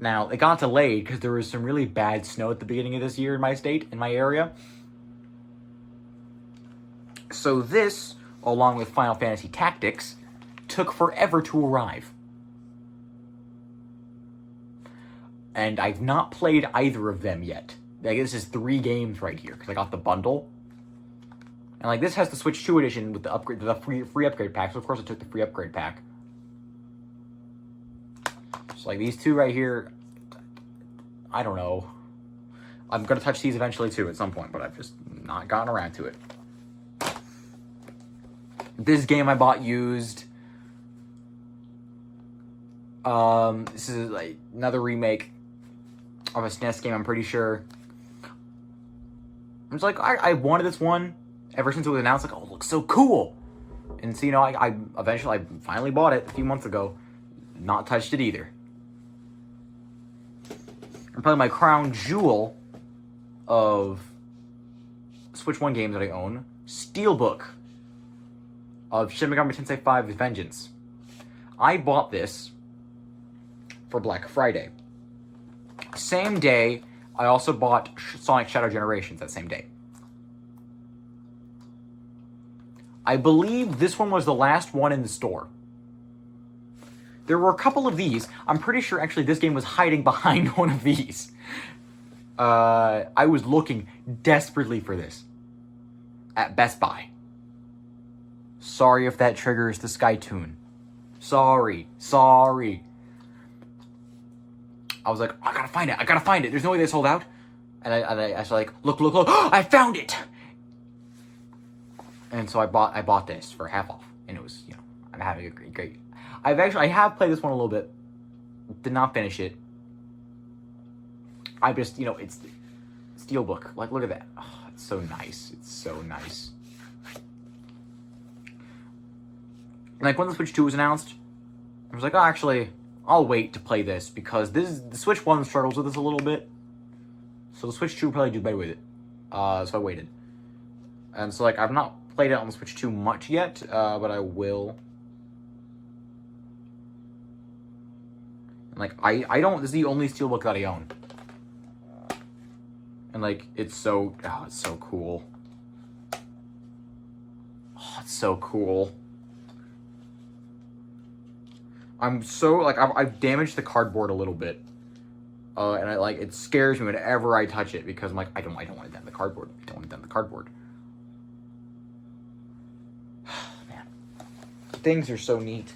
Now, it got delayed because there was some really bad snow at the beginning of this year in my state, in my area. So this, along with Final Fantasy Tactics, took forever to arrive. And I've not played either of them yet. Like, this is 3 games right here, because I got the bundle. And like, this has the Switch 2 edition with the upgrade, the free upgrade pack, so of course I took the free upgrade pack. So like, these 2 right here, I don't know. I'm gonna touch these eventually too at some point, but I've just not gotten around to it. This game I bought used. This is like another remake of a SNES game, I'm pretty sure. I'm just like, I wanted this one ever since it was announced, like, oh, it looks so cool. And so, I eventually, I finally bought it a few months ago. Not touched it either. I'm probably my crown jewel of Switch 1 games that I own. Steelbook of Shin Megami Tensei 5 Vengeance. I bought this for Black Friday. Same day, I also bought Sonic Shadow Generations that same day. I believe this one was the last one in the store. There were a couple of these. I'm pretty sure actually this game was hiding behind one of these. I was looking desperately for this at Best Buy. Sorry if that triggers the Skytoon. Sorry. I was like, I gotta find it. There's no way they sold out. And I was like, look, I found it. And so I bought this for half off, and it was, I'm having a great. I have played this one a little bit, did not finish it. I just, it's Steelbook. Like, look at that. Oh, it's so nice. Like, when the Switch 2 was announced, I was like, oh, actually, I'll wait to play this, because the Switch 1 struggles with this a little bit. So the Switch 2 will probably do better with it. So I waited. And so, like, I've not played it on the Switch 2 much yet, but I will. And, like, I don't, this is the only Steelbook that I own. And, like, it's so cool. Oh, it's so cool. I'm so, like, I've damaged the cardboard a little bit. And it scares me whenever I touch it, because I'm like, I don't want to dent the cardboard. Man. Things are so neat.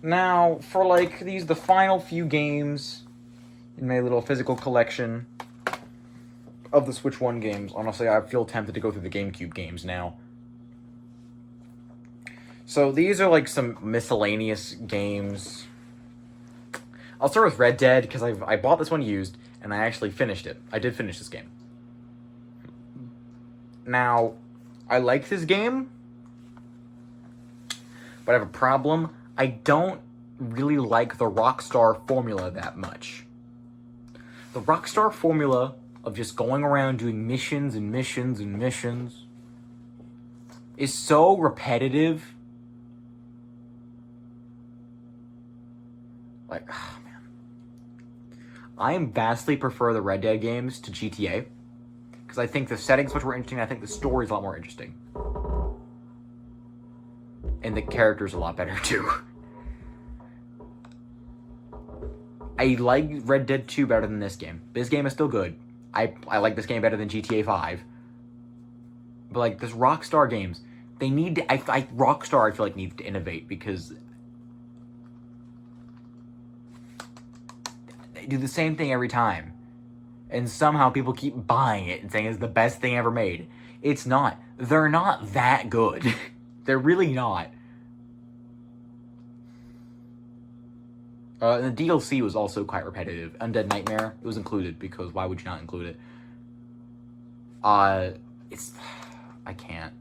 Now, for, like, the final few games in my little physical collection of the Switch 1 games, honestly, I feel tempted to go through the GameCube games now. So these are, like, some miscellaneous games. I'll start with Red Dead, because I bought this one used, and I actually finished it. I did finish this game. Now, I like this game, but I have a problem. I don't really like the Rockstar formula that much. The Rockstar formula of just going around doing missions is so repetitive. Like, oh man. I vastly prefer the Red Dead games to GTA, because I think the setting's much more interesting, I think the story's a lot more interesting. And the character's a lot better too. I like Red Dead 2 better than this game. This game is still good. I like this game better than GTA 5. But, like, this Rockstar games, they need to... Rockstar, I feel like, needs to innovate, because they do the same thing every time. And somehow people keep buying it and saying it's the best thing ever made. It's not. They're not that good. They're really not. The DLC was also quite repetitive. Undead Nightmare, it was included because why would you not include it? It's... I can't.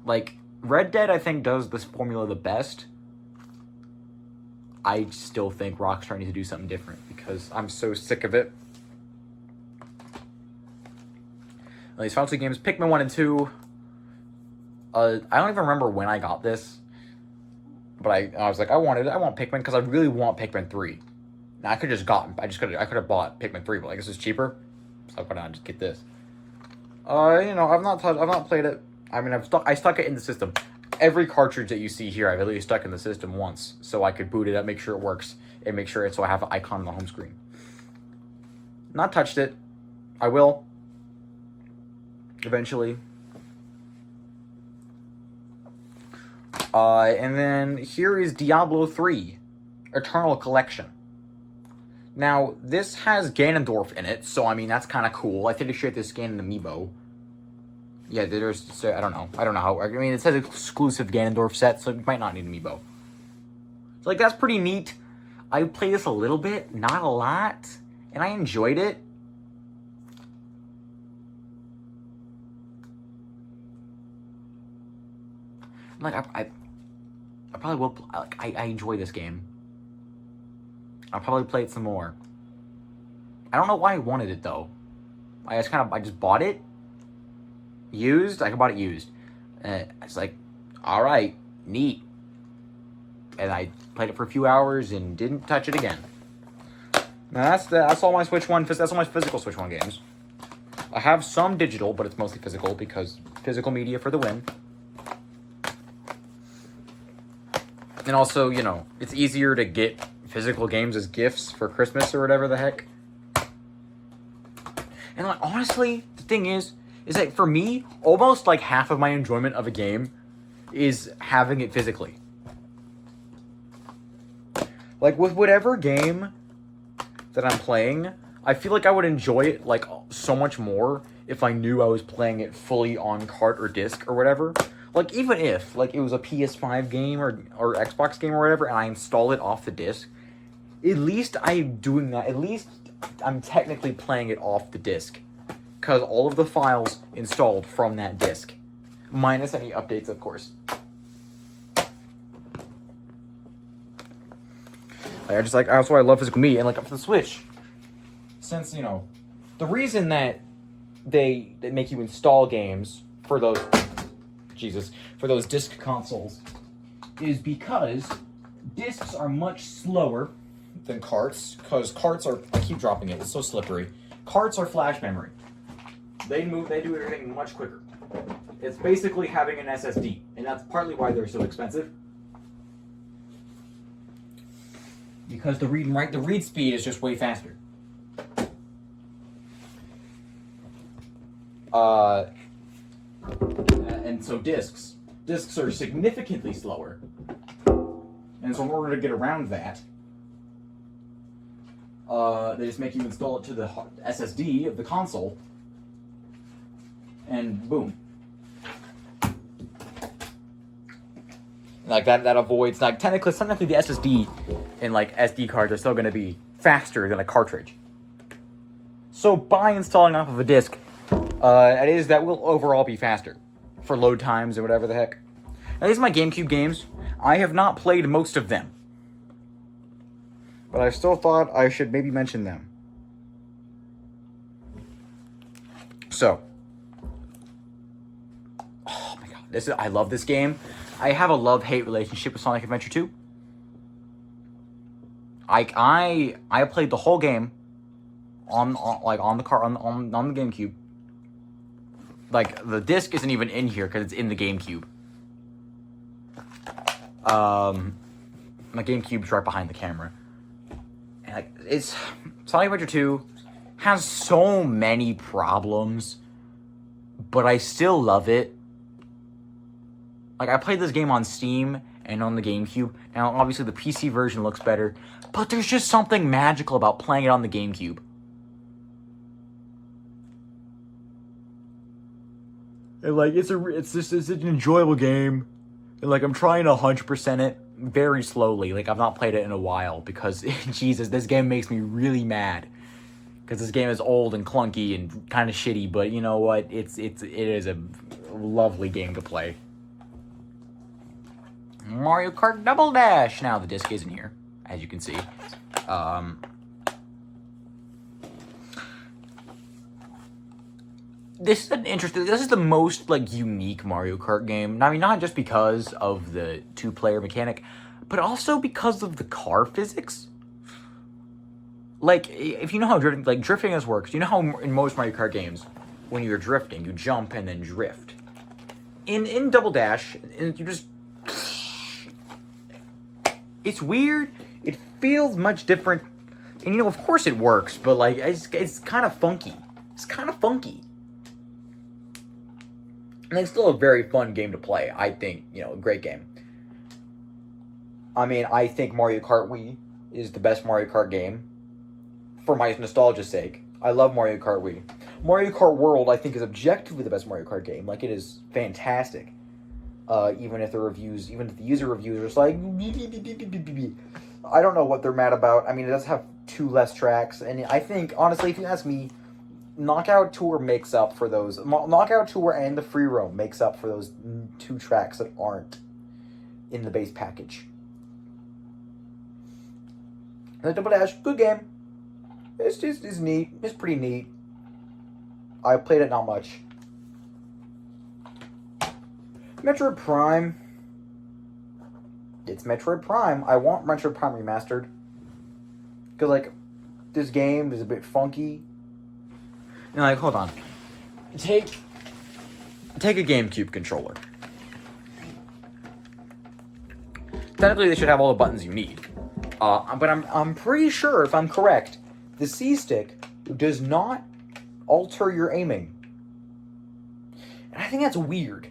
Like, Red Dead, I think, does this formula the best. I still think Rockstar needs to do something different because I'm so sick of it. These final two games, Pikmin 1 and 2. I don't even remember when I got this. But I was like, I want Pikmin because I really want Pikmin 3. Now I could have bought Pikmin 3, but I guess it's cheaper. So why not just get this? I've not played it. I mean, I stuck it in the system. Every cartridge that you see here, I've at least stuck in the system once, so I could boot it up, make sure it works, and make sure so I have an icon on the home screen. Not touched it. I will. Eventually. And then here is Diablo 3, Eternal Collection. Now, this has Ganondorf in it, so I mean, that's kind of cool. I think they shared this Ganon amiibo. Yeah, there's, I don't know how, I mean, it says exclusive Ganondorf set, so it might not need an amiibo. So, like, that's pretty neat. I played this a little bit, not a lot, and I enjoyed it. Like, I probably will, I enjoy this game. I'll probably play it some more. I don't know why I wanted it, though. I just bought it. Used? I bought it used. It's like, alright, neat. And I played it for a few hours and didn't touch it again. Now that's all my Switch 1, that's all my physical Switch 1 games. I have some digital, but it's mostly physical because physical media for the win. And also, it's easier to get physical games as gifts for Christmas or whatever the heck. And like, honestly, the thing is that for me, almost like half of my enjoyment of a game is having it physically. Like with whatever game that I'm playing, I feel like I would enjoy it like so much more if I knew I was playing it fully on cart or disc or whatever. Like, even if, like, it was a PS5 game or Xbox game or whatever, and I install it off the disc, at least I'm doing that. At least I'm technically playing it off the disc. Because all of the files installed from that disc. Minus any updates, of course. That's why I love physical media. And, like, up to the Switch. Since, the reason that they make you install games for those... for those disc consoles is because discs are much slower than carts, because carts are, I keep dropping it, it's so slippery. Carts are flash memory. They do everything much quicker. It's basically having an SSD, and that's partly why they're so expensive. Because the read speed is just way faster. And so discs are significantly slower. And so in order to get around that, they just make you install it to the SSD of the console, and boom. Like that avoids, like technically the SSD and like SD cards are still going to be faster than a cartridge. So by installing off of a disc, that will overall be faster for load times and whatever the heck. Now these are my GameCube games. I have not played most of them, but I still thought I should maybe mention them. So, oh my god, I love this game. I have a love-hate relationship with Sonic Adventure 2. I played the whole game on the GameCube. Like, the disc isn't even in here because it's in the GameCube. My GameCube's right behind the camera. And like, Sonic Adventure 2 has so many problems, but I still love it. Like, I played this game on Steam and on the GameCube. Now, obviously, the PC version looks better, but there's just something magical about playing it on the GameCube. And, like, it's an enjoyable game. And, like, I'm trying to 100% it very slowly. Like, I've not played it in a while because, Jesus, this game makes me really mad. Because this game is old and clunky and kind of shitty, but you know what? It is a lovely game to play. Mario Kart Double Dash! Now, the disc isn't here, as you can see. This is an interesting. This is the most like unique Mario Kart game. I mean, not just because of the two-player mechanic, but also because of the car physics. Like, if you know how drifting this works, you know how in most Mario Kart games, when you're drifting, you jump and then drift. In Double Dash, you just. It's weird. It feels much different, and of course it works, but like it's kind of funky. It's kind of funky. And it's still a very fun game to play. I think, a great game. I mean, I think Mario Kart Wii is the best Mario Kart game. For my nostalgia's sake. I love Mario Kart Wii. Mario Kart World, I think, is objectively the best Mario Kart game. Like, it is fantastic. Even if the user reviews are just like... I don't know what they're mad about. I mean, it does have 2 less tracks. And I think, honestly, if you ask me... Knockout Tour makes up for those. Knockout Tour and the Free Roam makes up for those 2 tracks that aren't in the base package. And Double Dash, good game. It's neat. It's pretty neat. I played it not much. Metroid Prime. It's Metroid Prime. I want Metroid Prime remastered. Because, like, this game is a bit funky. And like, hold on. Take a GameCube controller. Technically, they should have all the buttons you need. But I'm pretty sure, if I'm correct, the C-stick does not alter your aiming. And I think that's weird.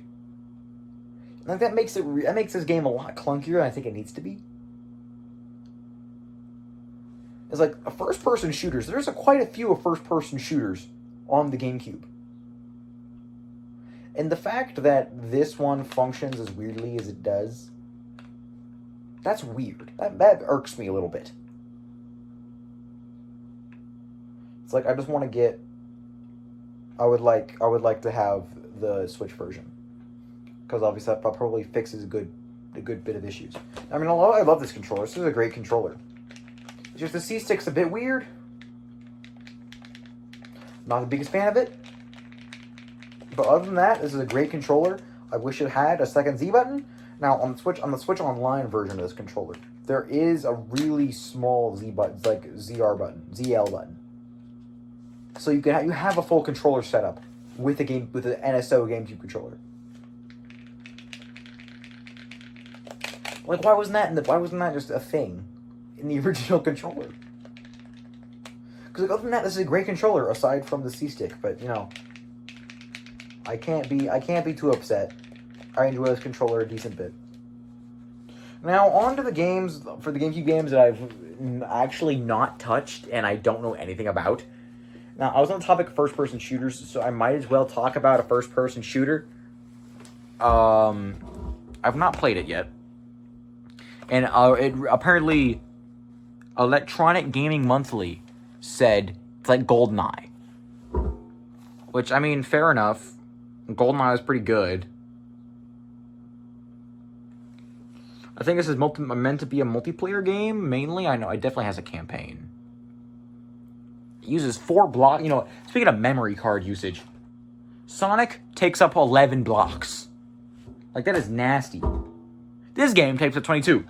Like, that makes this game a lot clunkier than I think it needs to be. It's like a first-person shooters. There's quite a few of first-person shooters on the GameCube. And the fact that this one functions as weirdly as it does, that's weird. That irks me a little bit. It's like, I just want to get... I would like to have the Switch version. Because obviously that probably fixes a good bit of issues. I mean, I love this controller. This is a great controller. It's just the C-stick's a bit weird. Not the biggest fan of it. But other than that, this is a great controller. I wish it had a second Z button. Now, on the Switch Online version of this controller, there is a really small Z button, like ZL button. So you have a full controller setup with the NSO GameCube controller. Like, why wasn't that just a thing in the original controller? Because other than that, this is a great controller aside from the C-stick. But I can't be too upset. I enjoy this controller a decent bit. Now on to the games for the GameCube games that I've actually not touched and I don't know anything about. Now I was on the topic of first-person shooters, so I might as well talk about a first-person shooter. I've not played it yet, and apparently, Electronic Gaming Monthly said it's like GoldenEye. Which, I mean, fair enough. GoldenEye is pretty good. I think this is meant to be a multiplayer game, mainly. I know it definitely has a campaign. It uses 4 blocks. Speaking of memory card usage, Sonic takes up 11 blocks. Like, that is nasty. This game takes up 22.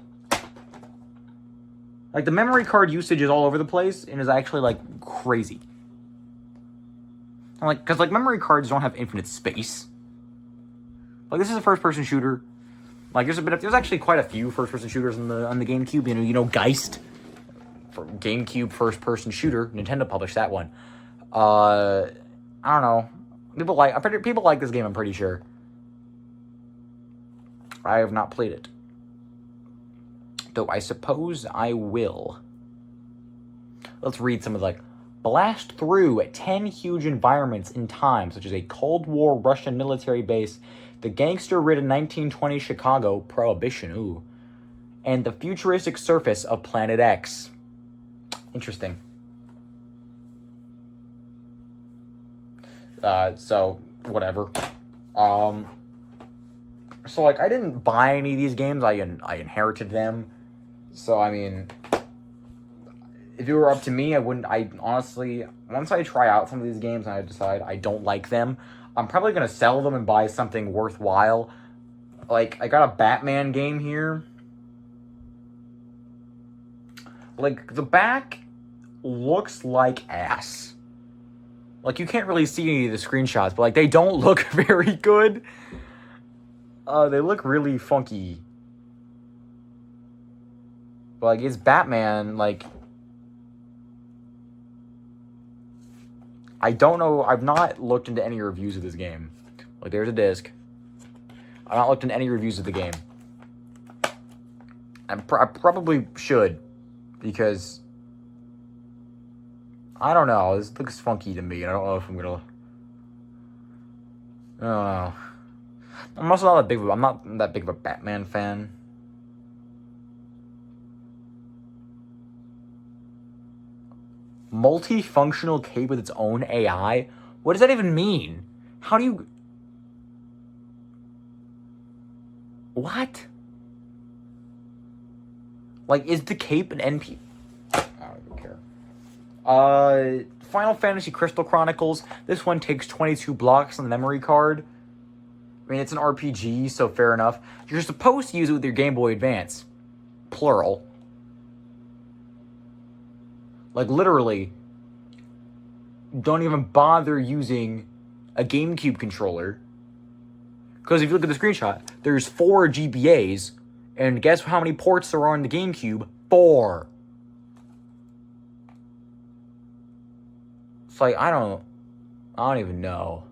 Like, the memory card usage is all over the place and is actually, like, crazy. Because memory cards don't have infinite space. Like, this is a first-person shooter. Like, there's actually quite a few first-person shooters on the GameCube. Geist, for GameCube first-person shooter. Nintendo published that one. I don't know. People like this game, I'm pretty sure. I have not played it. Though I suppose I will. Let's read some of blast through 10 huge environments in time, such as a Cold War Russian military base, the gangster-ridden 1920 Chicago Prohibition, and the futuristic surface of Planet X. Interesting. So, whatever. So, like, I didn't buy any of these games. I inherited them. So, I mean, if it were up to me, I honestly, once I try out some of these games and I decide I don't like them, I'm probably going to sell them and buy something worthwhile. Like, I got a Batman game here. Like, the back looks like ass. Like, you can't really see any of the screenshots, but, like, they don't look very good. They look really funky. But, like, it's Batman, like... I don't know, I've not looked into any reviews of this game. Like, there's a disc. I've not looked into any reviews of the game. I probably should, because... I don't know, this looks funky to me. I don't know if I'm gonna... I don't know. I'm also not that big of a Batman fan. Multifunctional cape with its own AI? What does that even mean? How do you... What? Like, is the cape an NP... I don't even care. Final Fantasy Crystal Chronicles. This one takes 22 blocks on the memory card. I mean, it's an RPG, so fair enough. You're supposed to use it with your Game Boy Advance. Plural. Like, literally, don't even bother using a GameCube controller. Because if you look at the screenshot, there's 4 GBAs, and guess how many ports there are on the GameCube? 4. It's like, I don't even know.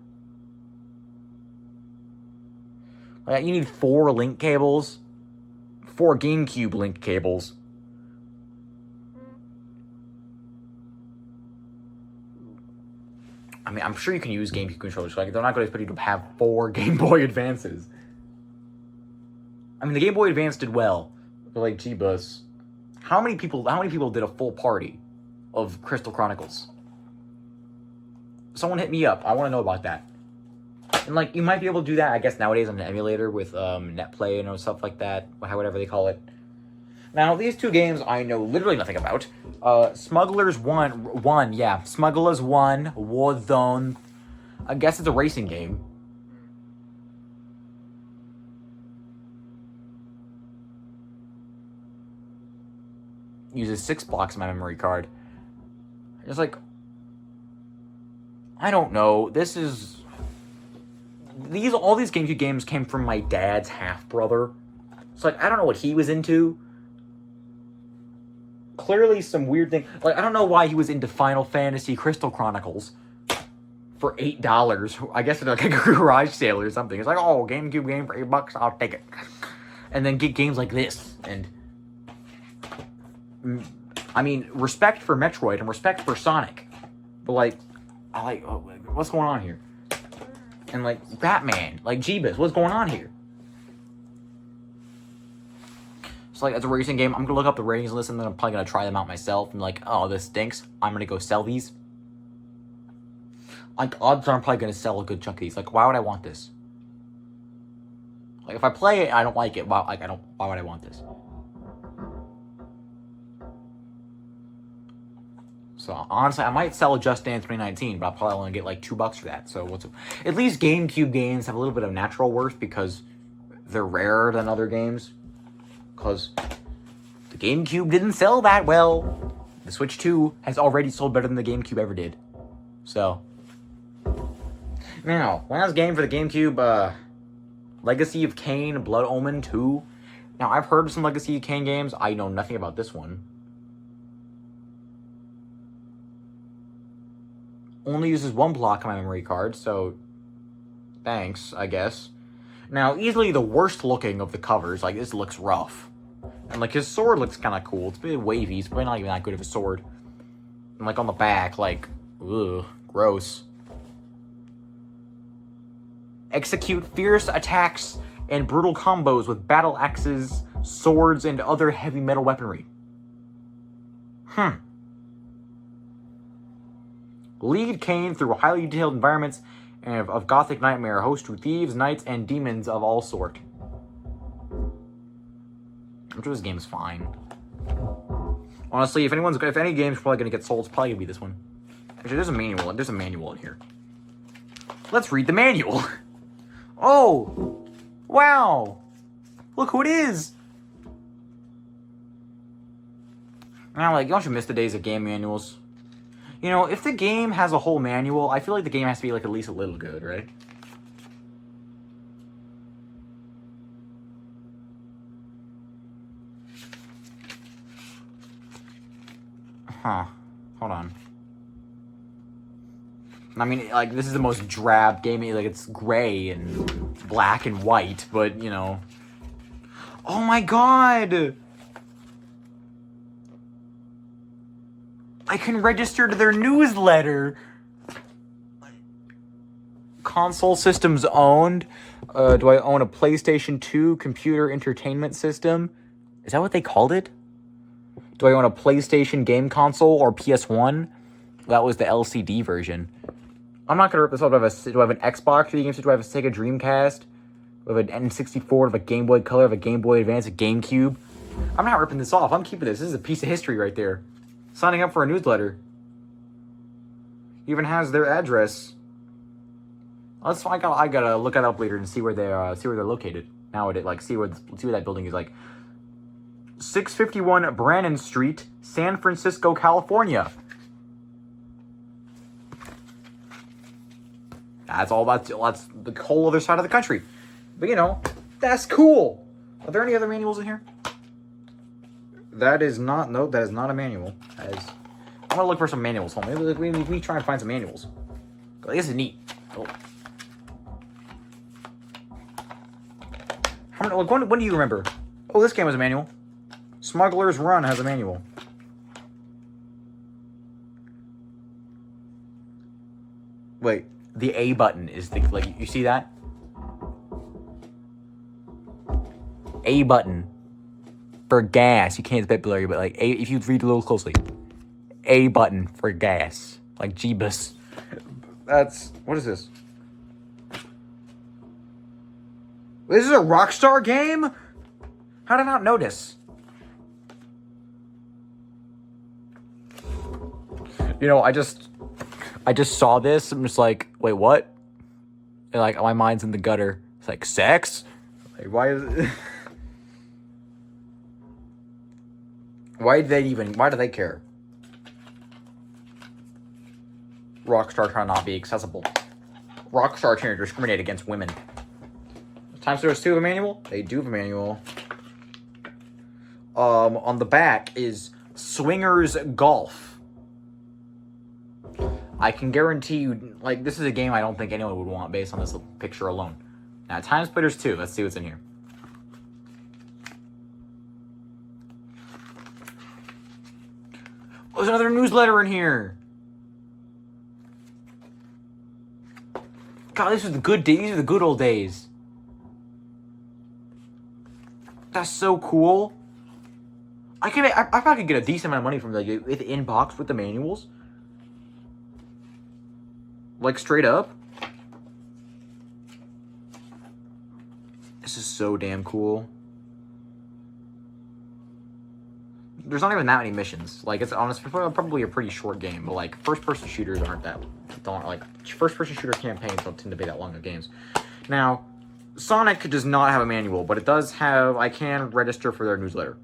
Like, you need 4 link cables. 4 GameCube link cables. I mean, I'm sure you can use GameCube controllers. Like, they're not going to expect you to have 4 Game Boy Advances. I mean, the Game Boy Advance did well. But, like, G-Bus. How many people did a full party of Crystal Chronicles? Someone hit me up. I want to know about that. And, like, you might be able to do that, I guess, nowadays on an emulator with NetPlay and stuff like that. Whatever they call it. Now, these 2 games I know literally nothing about. Smugglers 1, yeah. Smugglers 1, Warzone. I guess it's a racing game. Uses 6 blocks of my memory card. It's like... I don't know. All these GameCube games came from my dad's half-brother. It's like, I don't know what he was into. Clearly some weird thing. Like, I don't know why he was into Final Fantasy Crystal Chronicles for $8. I guess it's like a garage sale or something. It's like, oh, GameCube game for $8, I'll take it. And then get games like this. And, I mean, respect for Metroid and respect for Sonic. But, like, what's going on here? And, like, Batman. Like, Jeebus, what's going on here? So, like, it's a racing game. I'm going to look up the ratings list, and then I'm probably going to try them out myself. And, like, oh, this stinks. I'm going to go sell these. Like, odds are I'm probably going to sell a good chunk of these. Like, why would I want this? Like, if I play it, I don't like it. Why would I want this? So, honestly, I might sell Just Dance 2019, but I'll probably only get, like, $2 for that. So, at least GameCube games have a little bit of natural worth because they're rarer than other games. Because the GameCube didn't sell that well. The Switch 2 has already sold better than the GameCube ever did. So. Now, last game for the GameCube, Legacy of Kain, Blood Omen 2. Now, I've heard of some Legacy of Kain games. I know nothing about this one. Only uses 1 block on my memory card, so thanks, I guess. Now, easily the worst looking of the covers. Like, this looks rough. And, like, his sword looks kind of cool. It's a bit wavy. It's probably not even that good of a sword. And, like, on the back, like, ugh, gross. Execute fierce attacks and brutal combos with battle axes, swords, and other heavy metal weaponry. Lead Kain through highly detailed environments of Gothic nightmare, host to thieves, knights, and demons of all sort. I'm sure this game's fine. Honestly, if any game's probably gonna get sold, it's probably gonna be this one. Actually, there's a manual. There's a manual in here. Let's read the manual. Oh, wow! Look who it is. Now, like, don't you miss the days of game manuals? You know, if the game has a whole manual, I feel like the game has to be, like, at least a little good, right? Huh. Hold on. I mean, like, this is the most drab game. Like, it's gray and black and white, but, you know. Oh my god! I can register to their newsletter. Console systems owned. Do I own a PlayStation 2 computer entertainment system? Is that what they called it? Do I own a PlayStation game console or PS1? That was the LCD version. I'm not gonna rip this up. Do I have an Xbox? Do I have a Sega Dreamcast? Do I have an N64? Do I have a Game Boy Color? Do I have a Game Boy Advance? A GameCube? I'm not ripping this off. I'm keeping this. This is a piece of history right there. Signing up for a newsletter. Even has their address. I gotta look it up later and see where they're located. Now see where that building is like. 651 Brannan Street, San Francisco, California. That's the whole other side of the country. But you know, that's cool. Are there any other manuals in here? That is not a manual. I'm gonna look for some manuals. Maybe we try and find some manuals. This is neat. Oh. When do you remember? Oh, this game has a manual. Smuggler's Run has a manual. Wait, the A button is you see that? A button for gas. You can't bet blurry, but like A, if you read a little closely. A button for gas. Like Jeebus. What is this? This is a Rockstar game? How did I not notice? You know, I just saw this. I'm just like, wait, what? And like, my mind's in the gutter. It's like, sex? Like, why is it? Why do they care? Rockstar trying to not be accessible. Rockstar trying to discriminate against women. Time Stories 2 have a manual? They do have a manual. On the back is Swingers Golf. I can guarantee you, like, this is a game I don't think anyone would want based on this picture alone. Now, Time Splitters 2. Let's see what's in here. Oh, there's another newsletter in here. God, these are the good days. These are the good old days. That's so cool. I probably could get a decent amount of money from the inbox with the manuals. Like, straight up. This is so damn cool. There's not even that many missions. Like, it's honestly probably a pretty short game, but like first-person shooters first-person shooter campaigns don't tend to be that long of games. Now, Sonic does not have a manual, but it does have. I can register for their newsletter.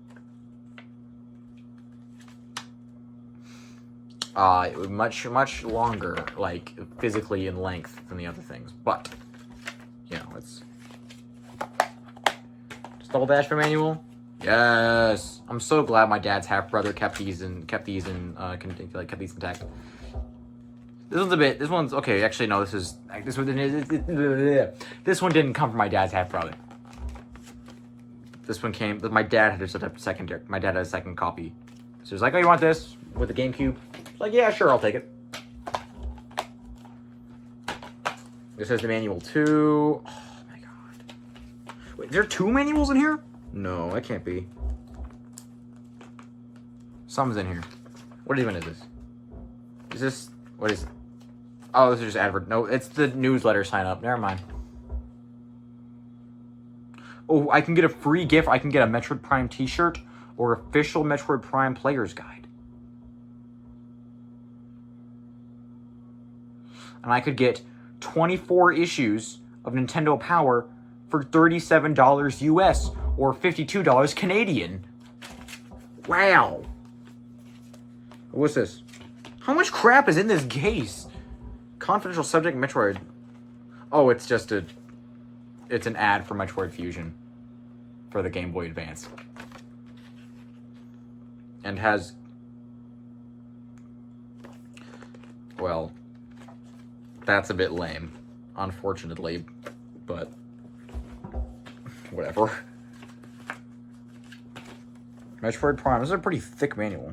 Much longer, like, physically in length than the other things. But, you know, it's... Just double dash for manual? Yes! I'm so glad my dad's half-brother kept these intact. This one's, okay, actually, no, this one didn't come from my dad's half-brother. This one came, my dad had a second copy. So he was like, oh, you want this? With the GameCube? Like, yeah, sure, I'll take it. This has the manual too. Oh my god. Wait, there are 2 manuals in here? No, that can't be. Something's in here. What even is this? Is this... What is it? Oh, this is just advert. No, it's the newsletter sign up. Never mind. Oh, I can get a free gift. I can get a Metroid Prime t-shirt or official Metroid Prime player's guide. And I could get 24 issues of Nintendo Power for $37 US or $52 Canadian. Wow. What's this? How much crap is in this case? Confidential subject, Metroid. Oh, it's just a... It's an ad for Metroid Fusion. For the Game Boy Advance. And has... Well... That's a bit lame. Unfortunately. But... Whatever. Metroid Prime. This is a pretty thick manual.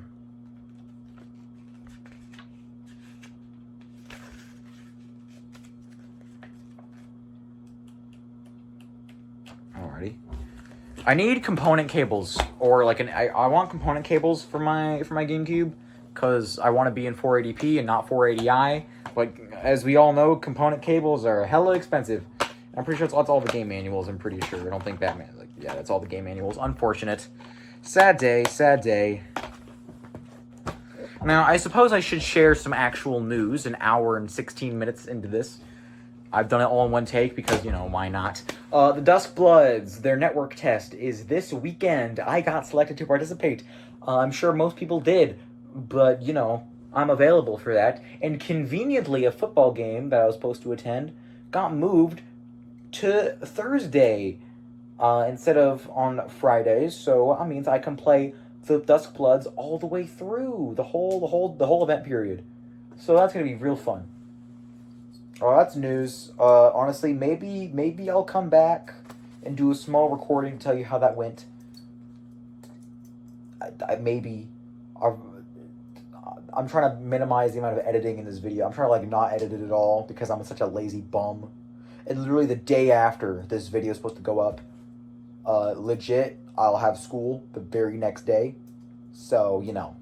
Alrighty. I need component cables, or like I want component cables for my GameCube, because I want to be in 480p and not 480i. But as we all know, component cables are hella expensive. I'm pretty sure that's all the game manuals. I'm pretty sure. I don't think Batman. Like, yeah, that's all the game manuals. Unfortunate. Sad day. Sad day. Now, I suppose I should share some actual news. An hour and 16 minutes into this. I've done it all in one take because, you know, why not? The Dusk Bloods, their network test is this weekend. I got selected to participate. I'm sure most people did, but, you know, I'm available for that. And conveniently, a football game that I was supposed to attend got moved to Thursday instead of on Fridays. So that means I can play the Dusk Bloods all the way through the whole event period. So that's gonna be real fun. Oh, that's news. Honestly, maybe I'll come back and do a small recording to tell you how that went. I'm trying to minimize the amount of editing in this video. I'm trying to, like, not edit it at all because I'm such a lazy bum. And literally the day after this video is supposed to go up, legit, I'll have school the very next day. So, you know.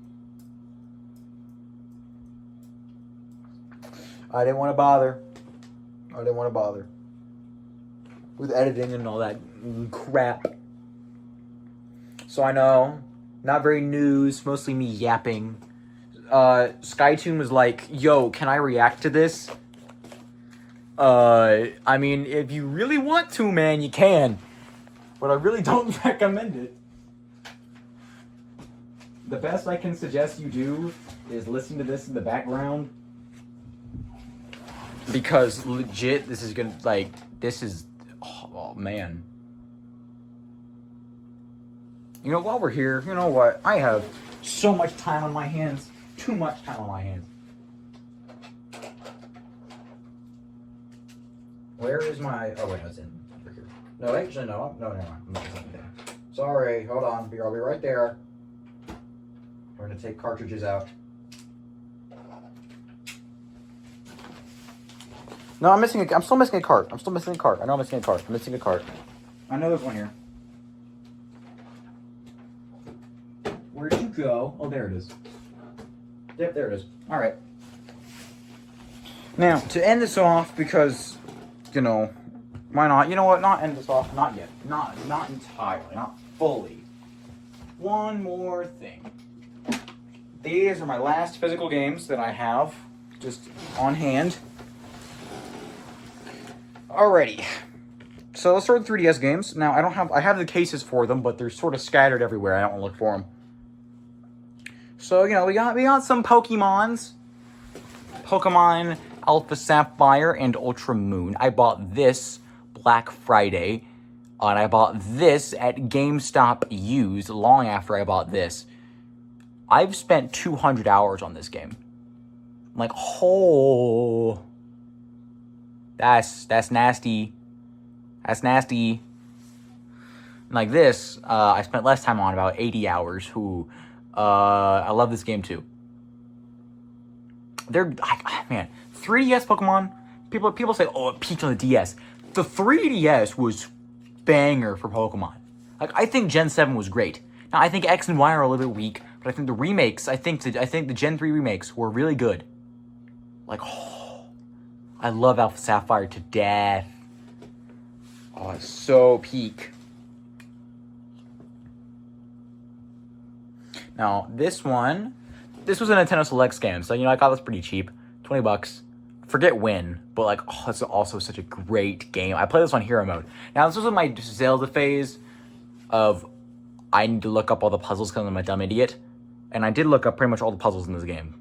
I didn't want to bother with editing and all that crap. So I know, not very news, mostly me yapping. Skytoon was like, yo, can I react to this? I mean, if you really want to, man, you can. But I really don't recommend it. The best I can suggest you do is listen to this in the background. Because legit, this is gonna, like, this is, oh man. You know, while we're here, you know what? I have so much time on my hands. Too much time on my hands. Where is my, oh wait, no, it's in over here. No, actually, no, never mind. I'm not something there. Sorry, hold on, I'll be right there. We're gonna take cartridges out. No, I'm still missing a cart. I know I'm missing a cart. I'm missing a cart. I know there's one here. Where'd you go? Oh, there it is. Yep, there it is. Alright. Now, to end this off, because, you know, why not? You know what? Not end this off. Not yet. Not entirely. Not fully. One more thing. These are my last physical games that I have just on hand. Alrighty. So let's start with 3DS games. Now, I have the cases for them, but they're sort of scattered everywhere. I don't want to look for them. So, you know, we got some Pokemons. Pokemon Alpha Sapphire and Ultra Moon. I bought this Black Friday. And I bought this at GameStop used long after I bought this. I've spent 200 hours on this game. I'm like, oh... That's nasty. That's nasty. Like this, I spent less time on, about 80 hours. I love this game too. Man, 3DS Pokemon. People say, oh, it peaked on the DS. The 3DS was banger for Pokemon. Like, I think Gen 7 was great. Now, I think X and Y are a little bit weak, but I think the remakes, I think the Gen 3 remakes were really good. Like, oh, I love Alpha Sapphire to death. Oh, it's so peak. Now, this was a Nintendo Select game, so, I got this pretty cheap. $20. Forget when, but, like, oh, it's also such a great game. I played this on Hero Mode. Now, this was in my Zelda phase of I need to look up all the puzzles because I'm a dumb idiot. And I did look up pretty much all the puzzles in this game.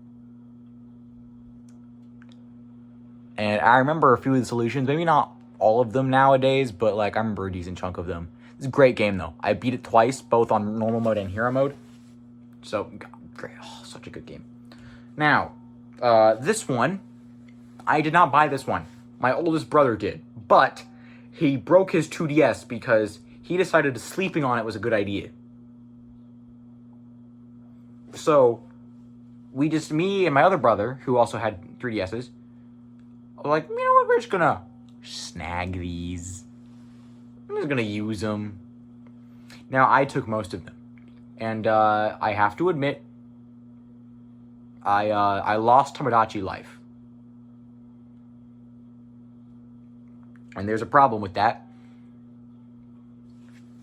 And I remember a few of the solutions, maybe not all of them nowadays, but, like, I remember a decent chunk of them. It's a great game, though. I beat it twice, both on normal mode and Hero Mode. So, great. Oh, such a good game. Now, this one, I did not buy this one. My oldest brother did. But he broke his 2DS because he decided that sleeping on it was a good idea. So, me and my other brother, who also had 3DSs, were like, you know what, we're just gonna snag these. I'm just gonna use them. Now, I took most of them. And, I have to admit, I lost Tomodachi Life. And there's a problem with that.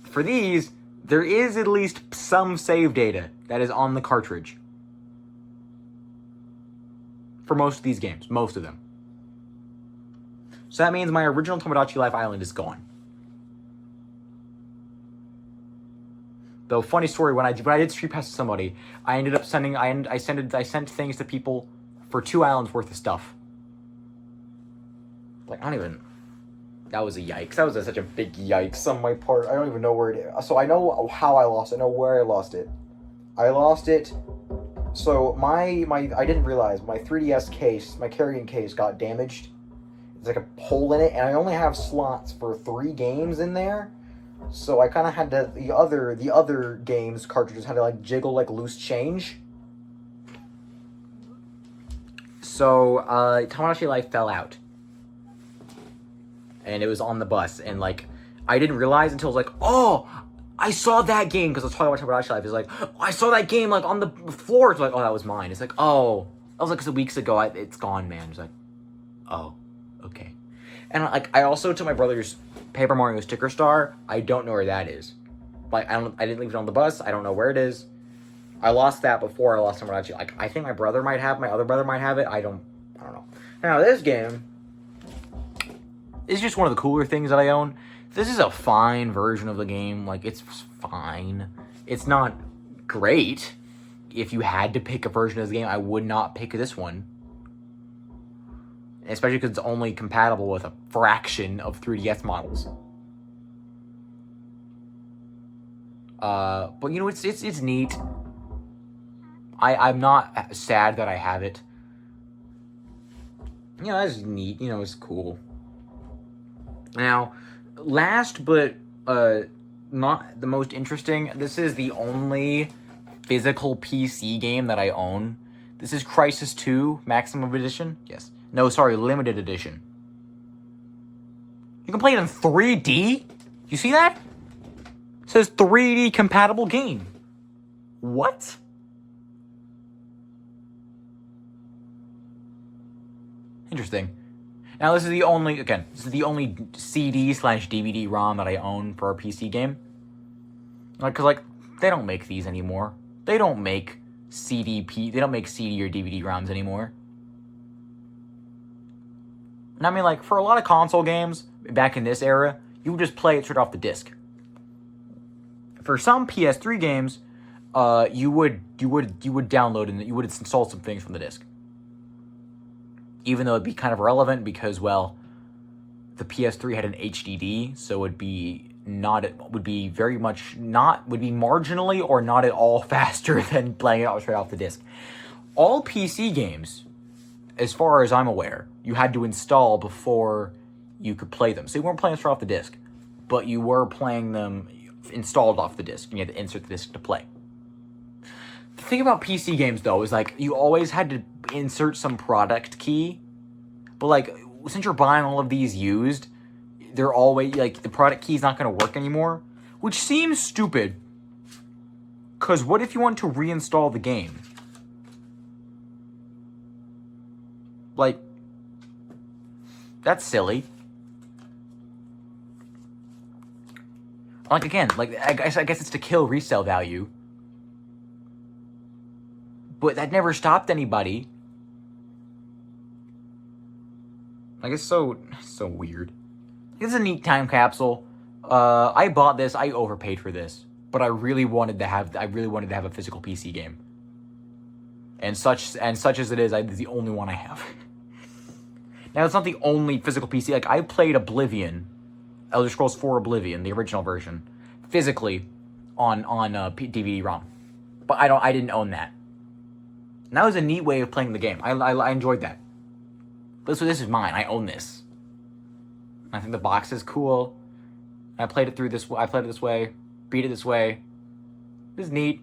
For these, there is at least some save data that is on the cartridge. For most of these games. Most of them. So that means my original Tomodachi Life Island is gone. Though, funny story, when I did Street Pass to somebody, I ended up sending, I sent things to people for 2 islands worth of stuff. Like, that was a yikes. That was such a big yikes on my part. I don't even know where it is. So I know how I lost it. I know where I lost it. I lost it. So I didn't realize my 3DS case, my carrying case got damaged. It's like a hole in it, and I only have slots for 3 games in there. So I kind of had to, the other games cartridges had to like jiggle like loose change. So Tomodachi Life fell out. And it was on the bus, and like I didn't realize until I was like, oh, I saw that game, because I was talking about Tomodachi Life. It's like, oh, I saw that game like on the floor. It's like, oh, that was mine. It's like, oh, I was like, because weeks ago, it's gone, man. It's like, oh, okay. And like I also took my brother's Paper Mario Sticker Star. I don't know where that is. Like I didn't leave it on the bus. I don't know where it is. I lost that before I lost Tomodachi. Like I think my other brother might have it. I don't know. Now this game is just one of the cooler things that I own. This is a fine version of the game. Like, it's fine. It's not great. If you had to pick a version of the game, I would not pick this one. Especially because it's only compatible with a fraction of 3DS models. But, it's neat. I'm not sad that I have it. It's neat. It's cool. Now, last but not the most interesting, this is the only physical PC game that I own. This is Crysis 2 Maximum Edition. Yes. No, sorry, Limited Edition. You can play it in 3D? You see that? It says 3D compatible game. What? Interesting. Now, this is the only CD/DVD ROM that I own for a PC game. Because, they don't make these anymore. They don't make CD or DVD ROMs anymore. And I mean, for a lot of console games, back in this era, you would just play it straight off the disc. For some PS3 games, you would download and you would install some things from the disc. Even though it'd be kind of irrelevant because, well, the PS3 had an HDD, so would be marginally or not at all faster than playing it straight off the disc. All PC games, as far as I'm aware, you had to install before you could play them. So you weren't playing straight off the disc, but you were playing them installed off the disc, and you had to insert the disc to play. The thing about PC games, though, is, you always had to insert some product key. But, since you're buying all of these used, they're always, the product key is not going to work anymore. Which seems stupid. Because what if you want to reinstall the game? Like, that's silly. Like, again, like, I guess it's to kill resale value. But that never stopped anybody. Like, it's so weird. This is a neat time capsule. I bought this. I overpaid for this, but I really wanted to have a physical PC game. And such as it is, it's the only one I have. Now, it's not the only physical PC. Like, I played Oblivion, Elder Scrolls 4 Oblivion, the original version, physically on DVD-ROM, but I didn't own that. And that was a neat way of playing the game. I enjoyed that. This is mine. I own this. I think the box is cool. I played it this way, beat it this way. This is neat.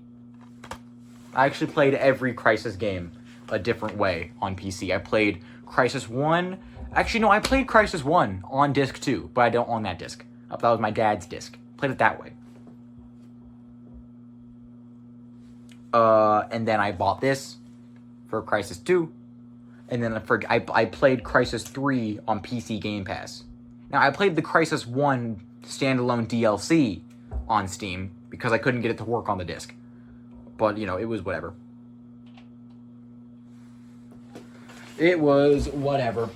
I actually played every Crysis game a different way on PC. I played Crysis 1. Actually, no, I played Crysis 1 on disc 2, but I don't own that disc. That was my dad's disc. Played it that way. And then I bought this for Crysis 2. And then I played Crysis 3 on PC Game Pass. Now, I played the Crysis 1 standalone DLC on Steam because I couldn't get it to work on the disc. But, you know, it was whatever. It was whatever.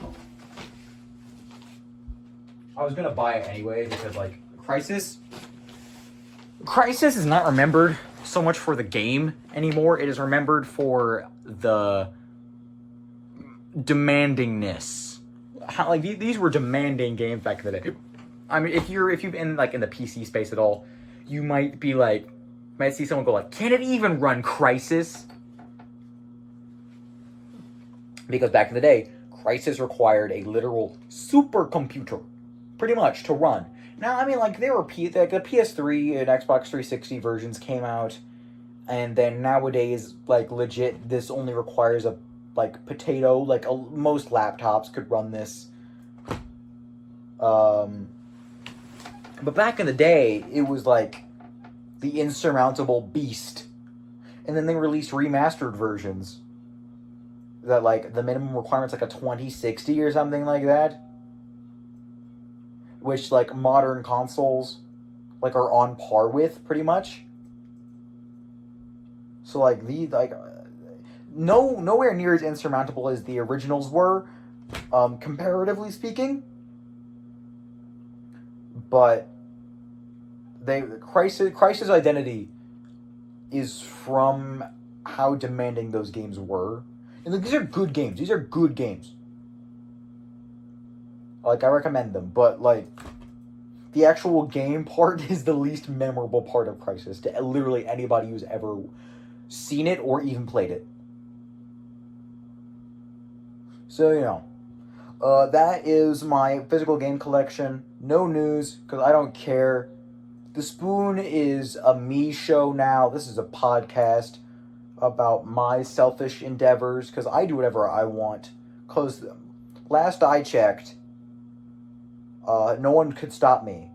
I was gonna buy it anyway because, like, Crysis is not remembered so much for the game anymore. It is remembered for the demandingness. Like, these were demanding games back in the day. I mean, if you've in like in the PC space at all, you might see someone go like, "Can it even run Crysis?" Because back in the day, Crysis required a literal supercomputer, pretty much, to run. Now, I mean, like, there were the PS3 and Xbox 360 versions came out, and then nowadays, like, legit, this only requires a, like, potato. Like, most laptops could run this. But back in the day, it was, like, the insurmountable beast. And then they released remastered versions that, like, the minimum requirement's like a 2060 or something like that. Which, like, modern consoles, like, are on par with, pretty much. So, like, nowhere near as insurmountable as the originals were, comparatively speaking. But Crysis' identity is from how demanding those games were. And these are good games. These are good games. Like, I recommend them. But, like, the actual game part is the least memorable part of Crysis to literally anybody who's ever seen it or even played it. So, you know. That is my physical game collection. No news, because I don't care. The Spoon is a me show now. This is a podcast about my selfish endeavors, because I do whatever I want. Because last I checked, no one could stop me.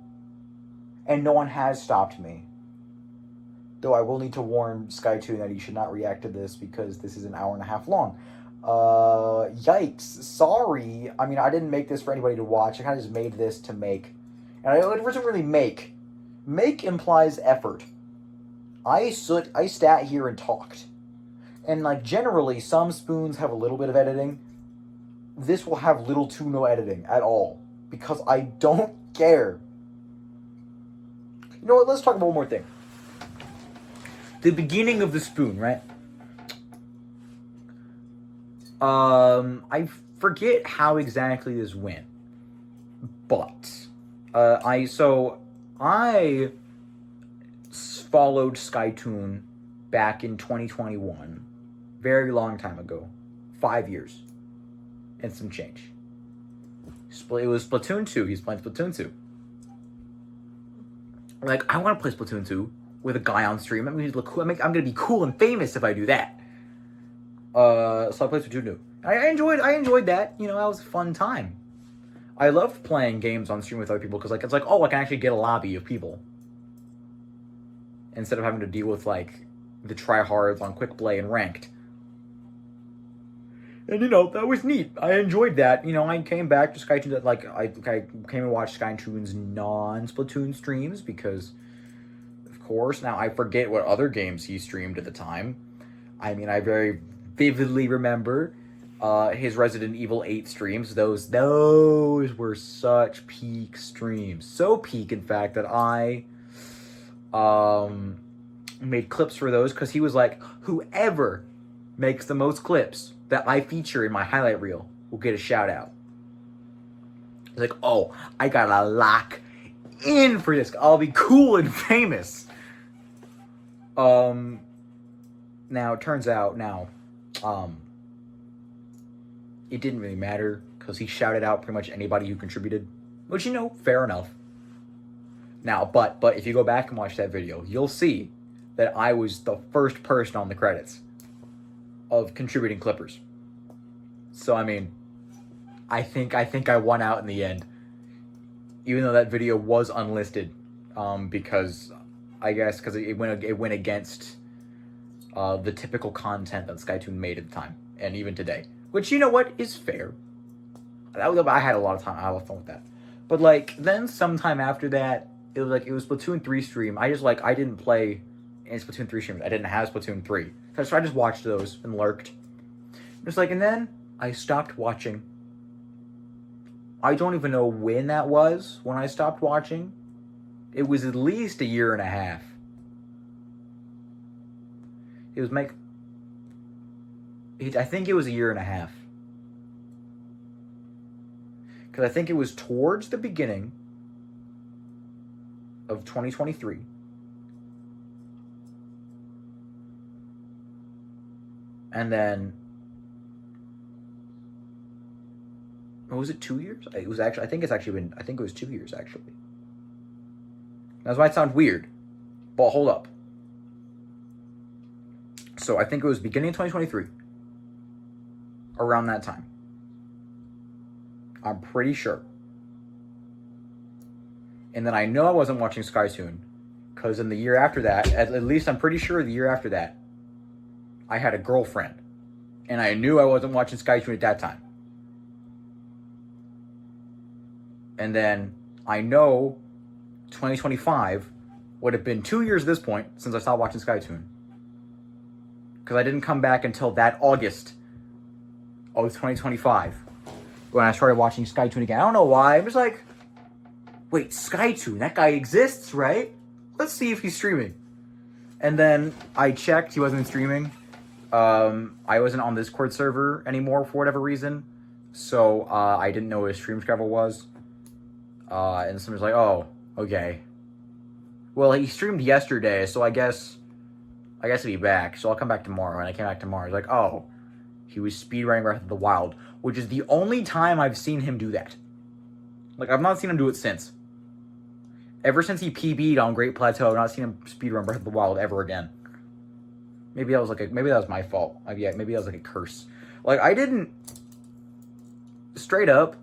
And no one has stopped me. Though I will need to warn Skytoon that he should not react to this, because this is an hour and a half long. Yikes. Sorry. I mean, I didn't make this for anybody to watch. I kind of just made this to make. And it wasn't really make. Make implies effort. I sat here and talked. And, like, generally, some spoons have a little bit of editing. This will have little to no editing at all. Because I don't care. You know what? Let's talk about one more thing. The beginning of the Spoon, right? I forget how exactly this went. But, I followed Skytoon back in 2021. Very long time ago. 5 years. And some change. It was Splatoon 2. He's playing Splatoon 2. Like, I want to play Splatoon 2 with a guy on stream. I mean, look cool. I'm going to be cool and famous if I do that. So I played Splatoon 2. I enjoyed that. You know, that was a fun time. I love playing games on stream with other people because, like, it's like, oh, I can actually get a lobby of people. instead of having to deal with like the tryhards on Quick Play and Ranked. And that was neat. I enjoyed that. I came back to Skytoon. Like I came and watched Skytoon's non-Splatoon streams because, of course, now I forget what other games he streamed at the time. I mean, I very vividly remember his Resident Evil 8 streams. Those were such peak streams. So peak, in fact, that I made clips for those because he was like, whoever makes the most clips that I feature in my highlight reel will get a shout out. It's like, oh, I gotta lock in for this. I'll be cool and famous. Now it turns out it didn't really matter because he shouted out pretty much anybody who contributed, which fair enough. Now, but if you go back and watch that video, you'll see that I was the first person on the credits of contributing clippers. So I mean, I think I won out in the end, even though that video was unlisted, because I guess because it went against the typical content that Skytoon made at the time and even today, which is fair. I had a lot of time. I had fun with that, but like then sometime after that, it was Splatoon 3 stream. I didn't play in Splatoon 3 streams. I didn't have Splatoon 3. So I just watched those and lurked. And then I stopped watching. I don't even know when that was, when I stopped watching. It was at least a year and a half. I think it was a year and a half. Because I think it was towards the beginning of 2023. And then, was it 2 years? It was actually, I think it was 2 years actually. That might sound weird, but hold up. So I think it was beginning of 2023. Around that time. I'm pretty sure. And then I know I wasn't watching Skytoon, because in the year after that, at least I'm pretty sure the year after that, I had a girlfriend. And I knew I wasn't watching Skytoon at that time. And then I know 2025 would have been 2 years at this point since I stopped watching Skytoon. Because I didn't come back until that August of 2025 when I started watching Skytoon again. I don't know why. I'm just like, wait, Skytoon, that guy exists, right? Let's see if he's streaming. And then I checked, he wasn't streaming. I wasn't on the Discord server anymore for whatever reason. So I didn't know what his stream schedule was. And someone was like, oh, okay. Well, he streamed yesterday, so I guess he'll be back. So I'll come back tomorrow. And I came back tomorrow. He's like, oh, he was speedrunning Breath of the Wild, which is the only time I've seen him do that. Like, I've not seen him do it since. Ever since he PB'd on Great Plateau, I've not seen him speedrun Breath of the Wild ever again. Maybe that was my fault. Maybe that was like a curse. Like, I didn't, straight up,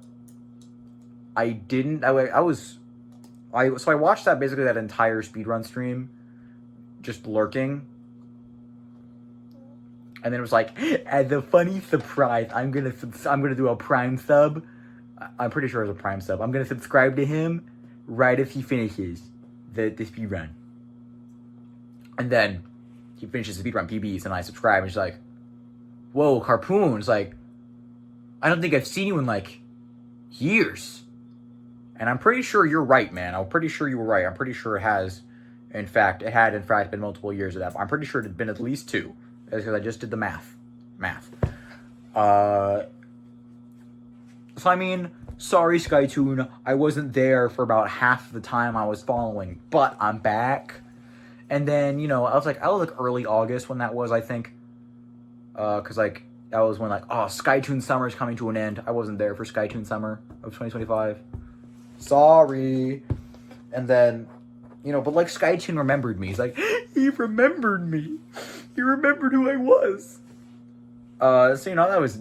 I watched that entire speedrun stream, just lurking. And then it was like, as a funny surprise, I'm gonna do a Prime sub. I'm pretty sure it was a Prime sub. I'm gonna subscribe to him right as he finishes the speedrun. And then he finishes the speedrun PBs, and I subscribe, and she's like, whoa, Harpoon. It's like, I don't think I've seen you in like years. And I'm pretty sure you're right, man. I'm pretty sure you were right. I'm pretty sure it had in fact been multiple years of that. I'm pretty sure it had been at least 2. Because I just did the math. So I mean, sorry Skytoon, I wasn't there for about half the time I was following, but I'm back. And then, I was like early August when that was, I think. Because like, that was when Skytoon Summer is coming to an end. I wasn't there for Skytoon Summer of 2025. Sorry. And then, but like Skytoon remembered me. He's like, he remembered me. He remembered who I was. So that was,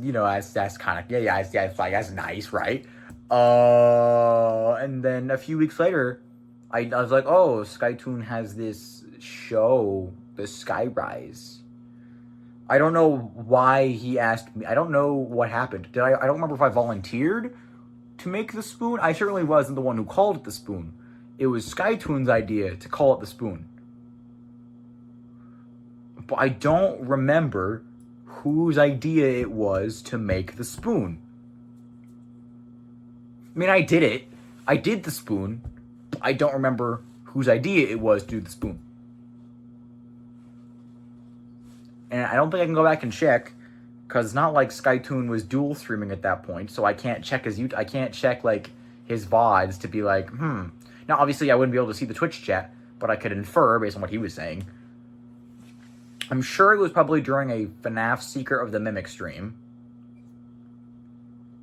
that's kind of, that's nice, right? And then a few weeks later, I was like, oh, Skytoon has this show, the Skyrise. I don't know why he asked me. I don't know what happened. Did I don't remember if I volunteered to make the spoon. I certainly wasn't the one who called it the spoon. It was Skytoon's idea to call it the spoon. But I don't remember whose idea it was to make the spoon. I mean, I did it. I did the spoon. But I don't remember whose idea it was to do the spoon. And I don't think I can go back and check because it's not like Skytoon was dual streaming at that point, so I can't check I can't check like his VODs to be like, Now, obviously, I wouldn't be able to see the Twitch chat, but I could infer based on what he was saying. I'm sure it was probably during a FNAF Secret of the Mimic stream.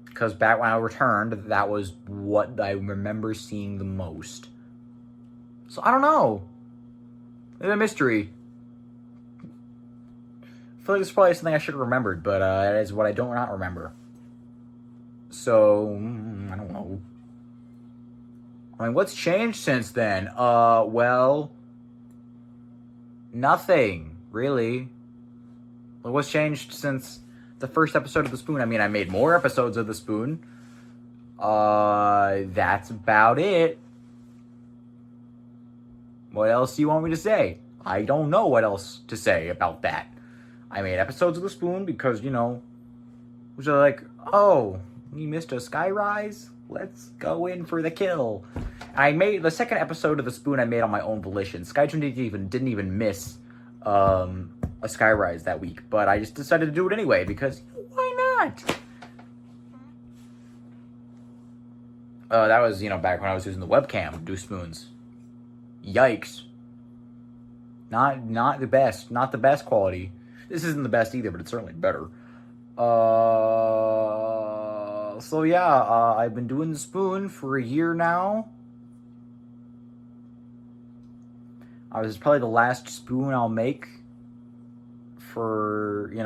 Because back when I returned, that was what I remember seeing the most. So I don't know. It's a mystery. I feel like it's probably something I should have remembered, but that is what I don't not remember. So, I don't know. I mean, what's changed since then? Well, nothing, really. What's changed since the first episode of The Spoon? I mean, I made more episodes of The Spoon. That's about it. What else do you want me to say? I don't know what else to say about that. I made episodes of The Spoon because, which are like, oh, you missed a Skyrise? Let's go in for the kill. I made the second episode of The Spoon I made on my own volition. Skytoon didn't even miss a Skyrise that week, but I just decided to do it anyway because why not? That was, back when I was using the webcam to do spoons. Yikes. Not the best. Not the best quality. This isn't the best either, but it's certainly better. So yeah, I've been doing the spoon for a year now. This is probably the last spoon I'll make for, in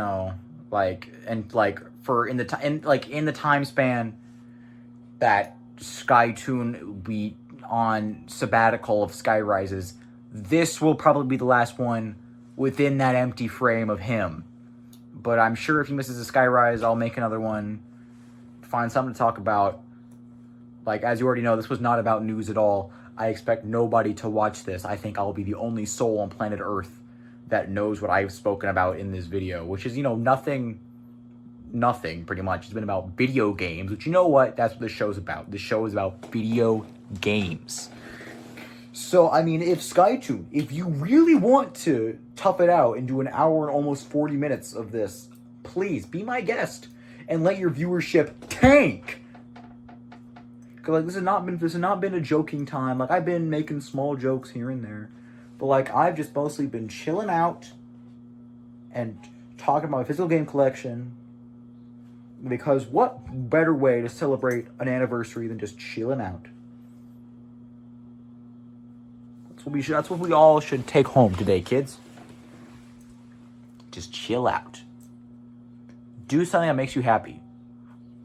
the time span that Skytoon will be on sabbatical of Skyrises. This will probably be the last one within that empty frame of him. But I'm sure if he misses a Skyrise, I'll make another one. Find something to talk about. Like, as you already know, this was not about news at all. I expect nobody to watch this. I think I'll be the only soul on planet Earth that knows what I've spoken about in this video, which is, nothing, pretty much. It's been about video games, which, you know what? That's what this show's about. This show is about video games. So, I mean, if Skytoon, if you really want to tough it out and do an hour and almost 40 minutes of this, please be my guest and let your viewership tank. Because, this has not been a joking time. I've been making small jokes here and there. But, I've just mostly been chilling out and talking about my physical game collection. Because what better way to celebrate an anniversary than just chilling out? That's what we all should take home today, kids. Just chill out. Do something that makes you happy.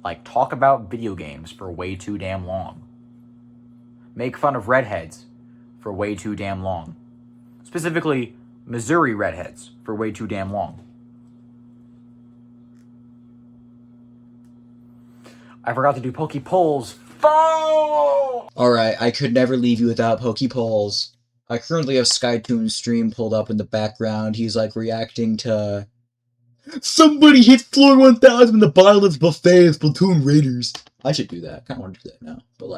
Like talk about video games for way too damn long. Make fun of redheads for way too damn long. Specifically, Missouri redheads for way too damn long. I forgot to do Poke Polls. Oh! Alright, I could never leave you without Poke Polls. I currently have Skytoon's stream pulled up in the background. He's reacting to somebody hit floor 1000 in the bottomless buffet of Splatoon Raiders. I should do that. I kind of want to do that now, but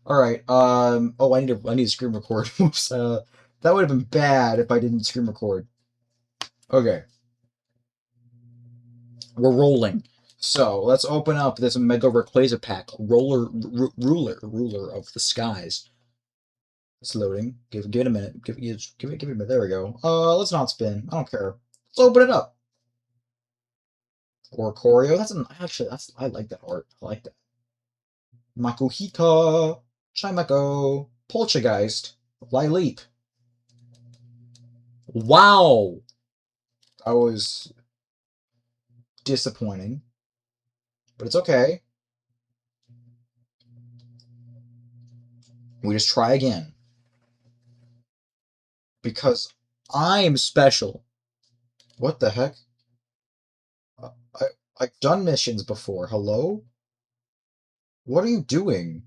Alright, oh, I need to screen record. Oops, that would have been bad if I didn't screen record. Okay. We're rolling. So, let's open up this Mega Rayquaza pack. Ruler of the skies. It's loading. Give it a minute. Give it a minute. There we go. Let's not spin. I don't care. Let's open it up. Or Choreo. I like that art. I like that. Makuhita, Chimecho, Poltergeist, Lileep. Wow! That was disappointing. But it's okay. We just try again. Because I'm special. What the heck? I, I've done missions before. Hello? What are you doing?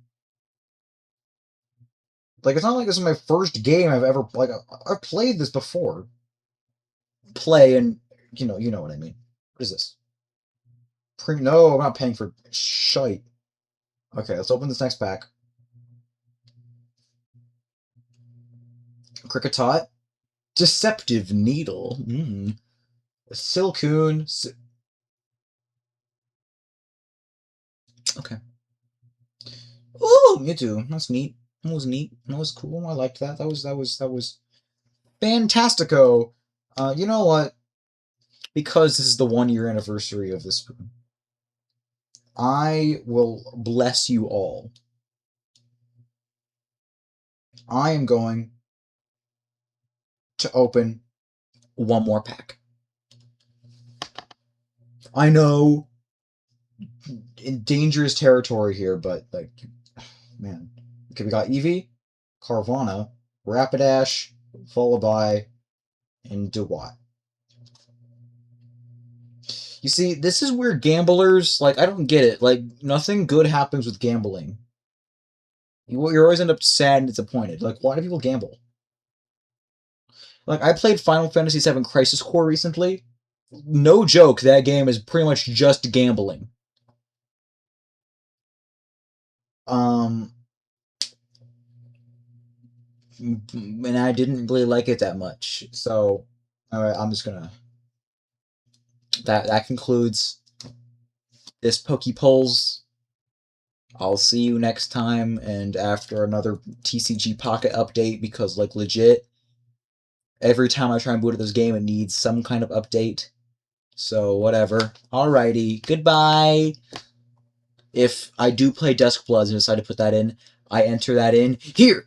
Like, it's not like this is my first game I've ever, like, I've played this before. Play and, you know what I mean. What is this? No, I'm not paying for shite. Okay, let's open this next pack. Kricketot. Deceptive Needle. Silcoon. Okay. Ooh, Mewtwo. That's neat. That was neat. That was cool. I liked that. That was fantastico. You know what? Because this is the 1 year anniversary of this spoon, I will bless you all. I am going to open one more pack. I know, in dangerous territory here, but, like, man. Okay, we got Eevee, Carvana, Rapidash, Vullaby, and Dewott. You see, this is where gamblers, like, I don't get it. Like, nothing good happens with gambling. You always end up sad and disappointed. Like, why do people gamble? Like, I played Final Fantasy VII Crisis Core recently. No joke, that game is pretty much just gambling. Um, and I didn't really like it that much. So, alright, I'm just gonna. That concludes this Pokepulls. I'll see you next time, and after another TCG Pocket update, because, like, legit, every time I try and boot up this game, it needs some kind of update. So, whatever. Alrighty, goodbye! If I do play Dusk Bloods and decide to put that in, I enter that in here!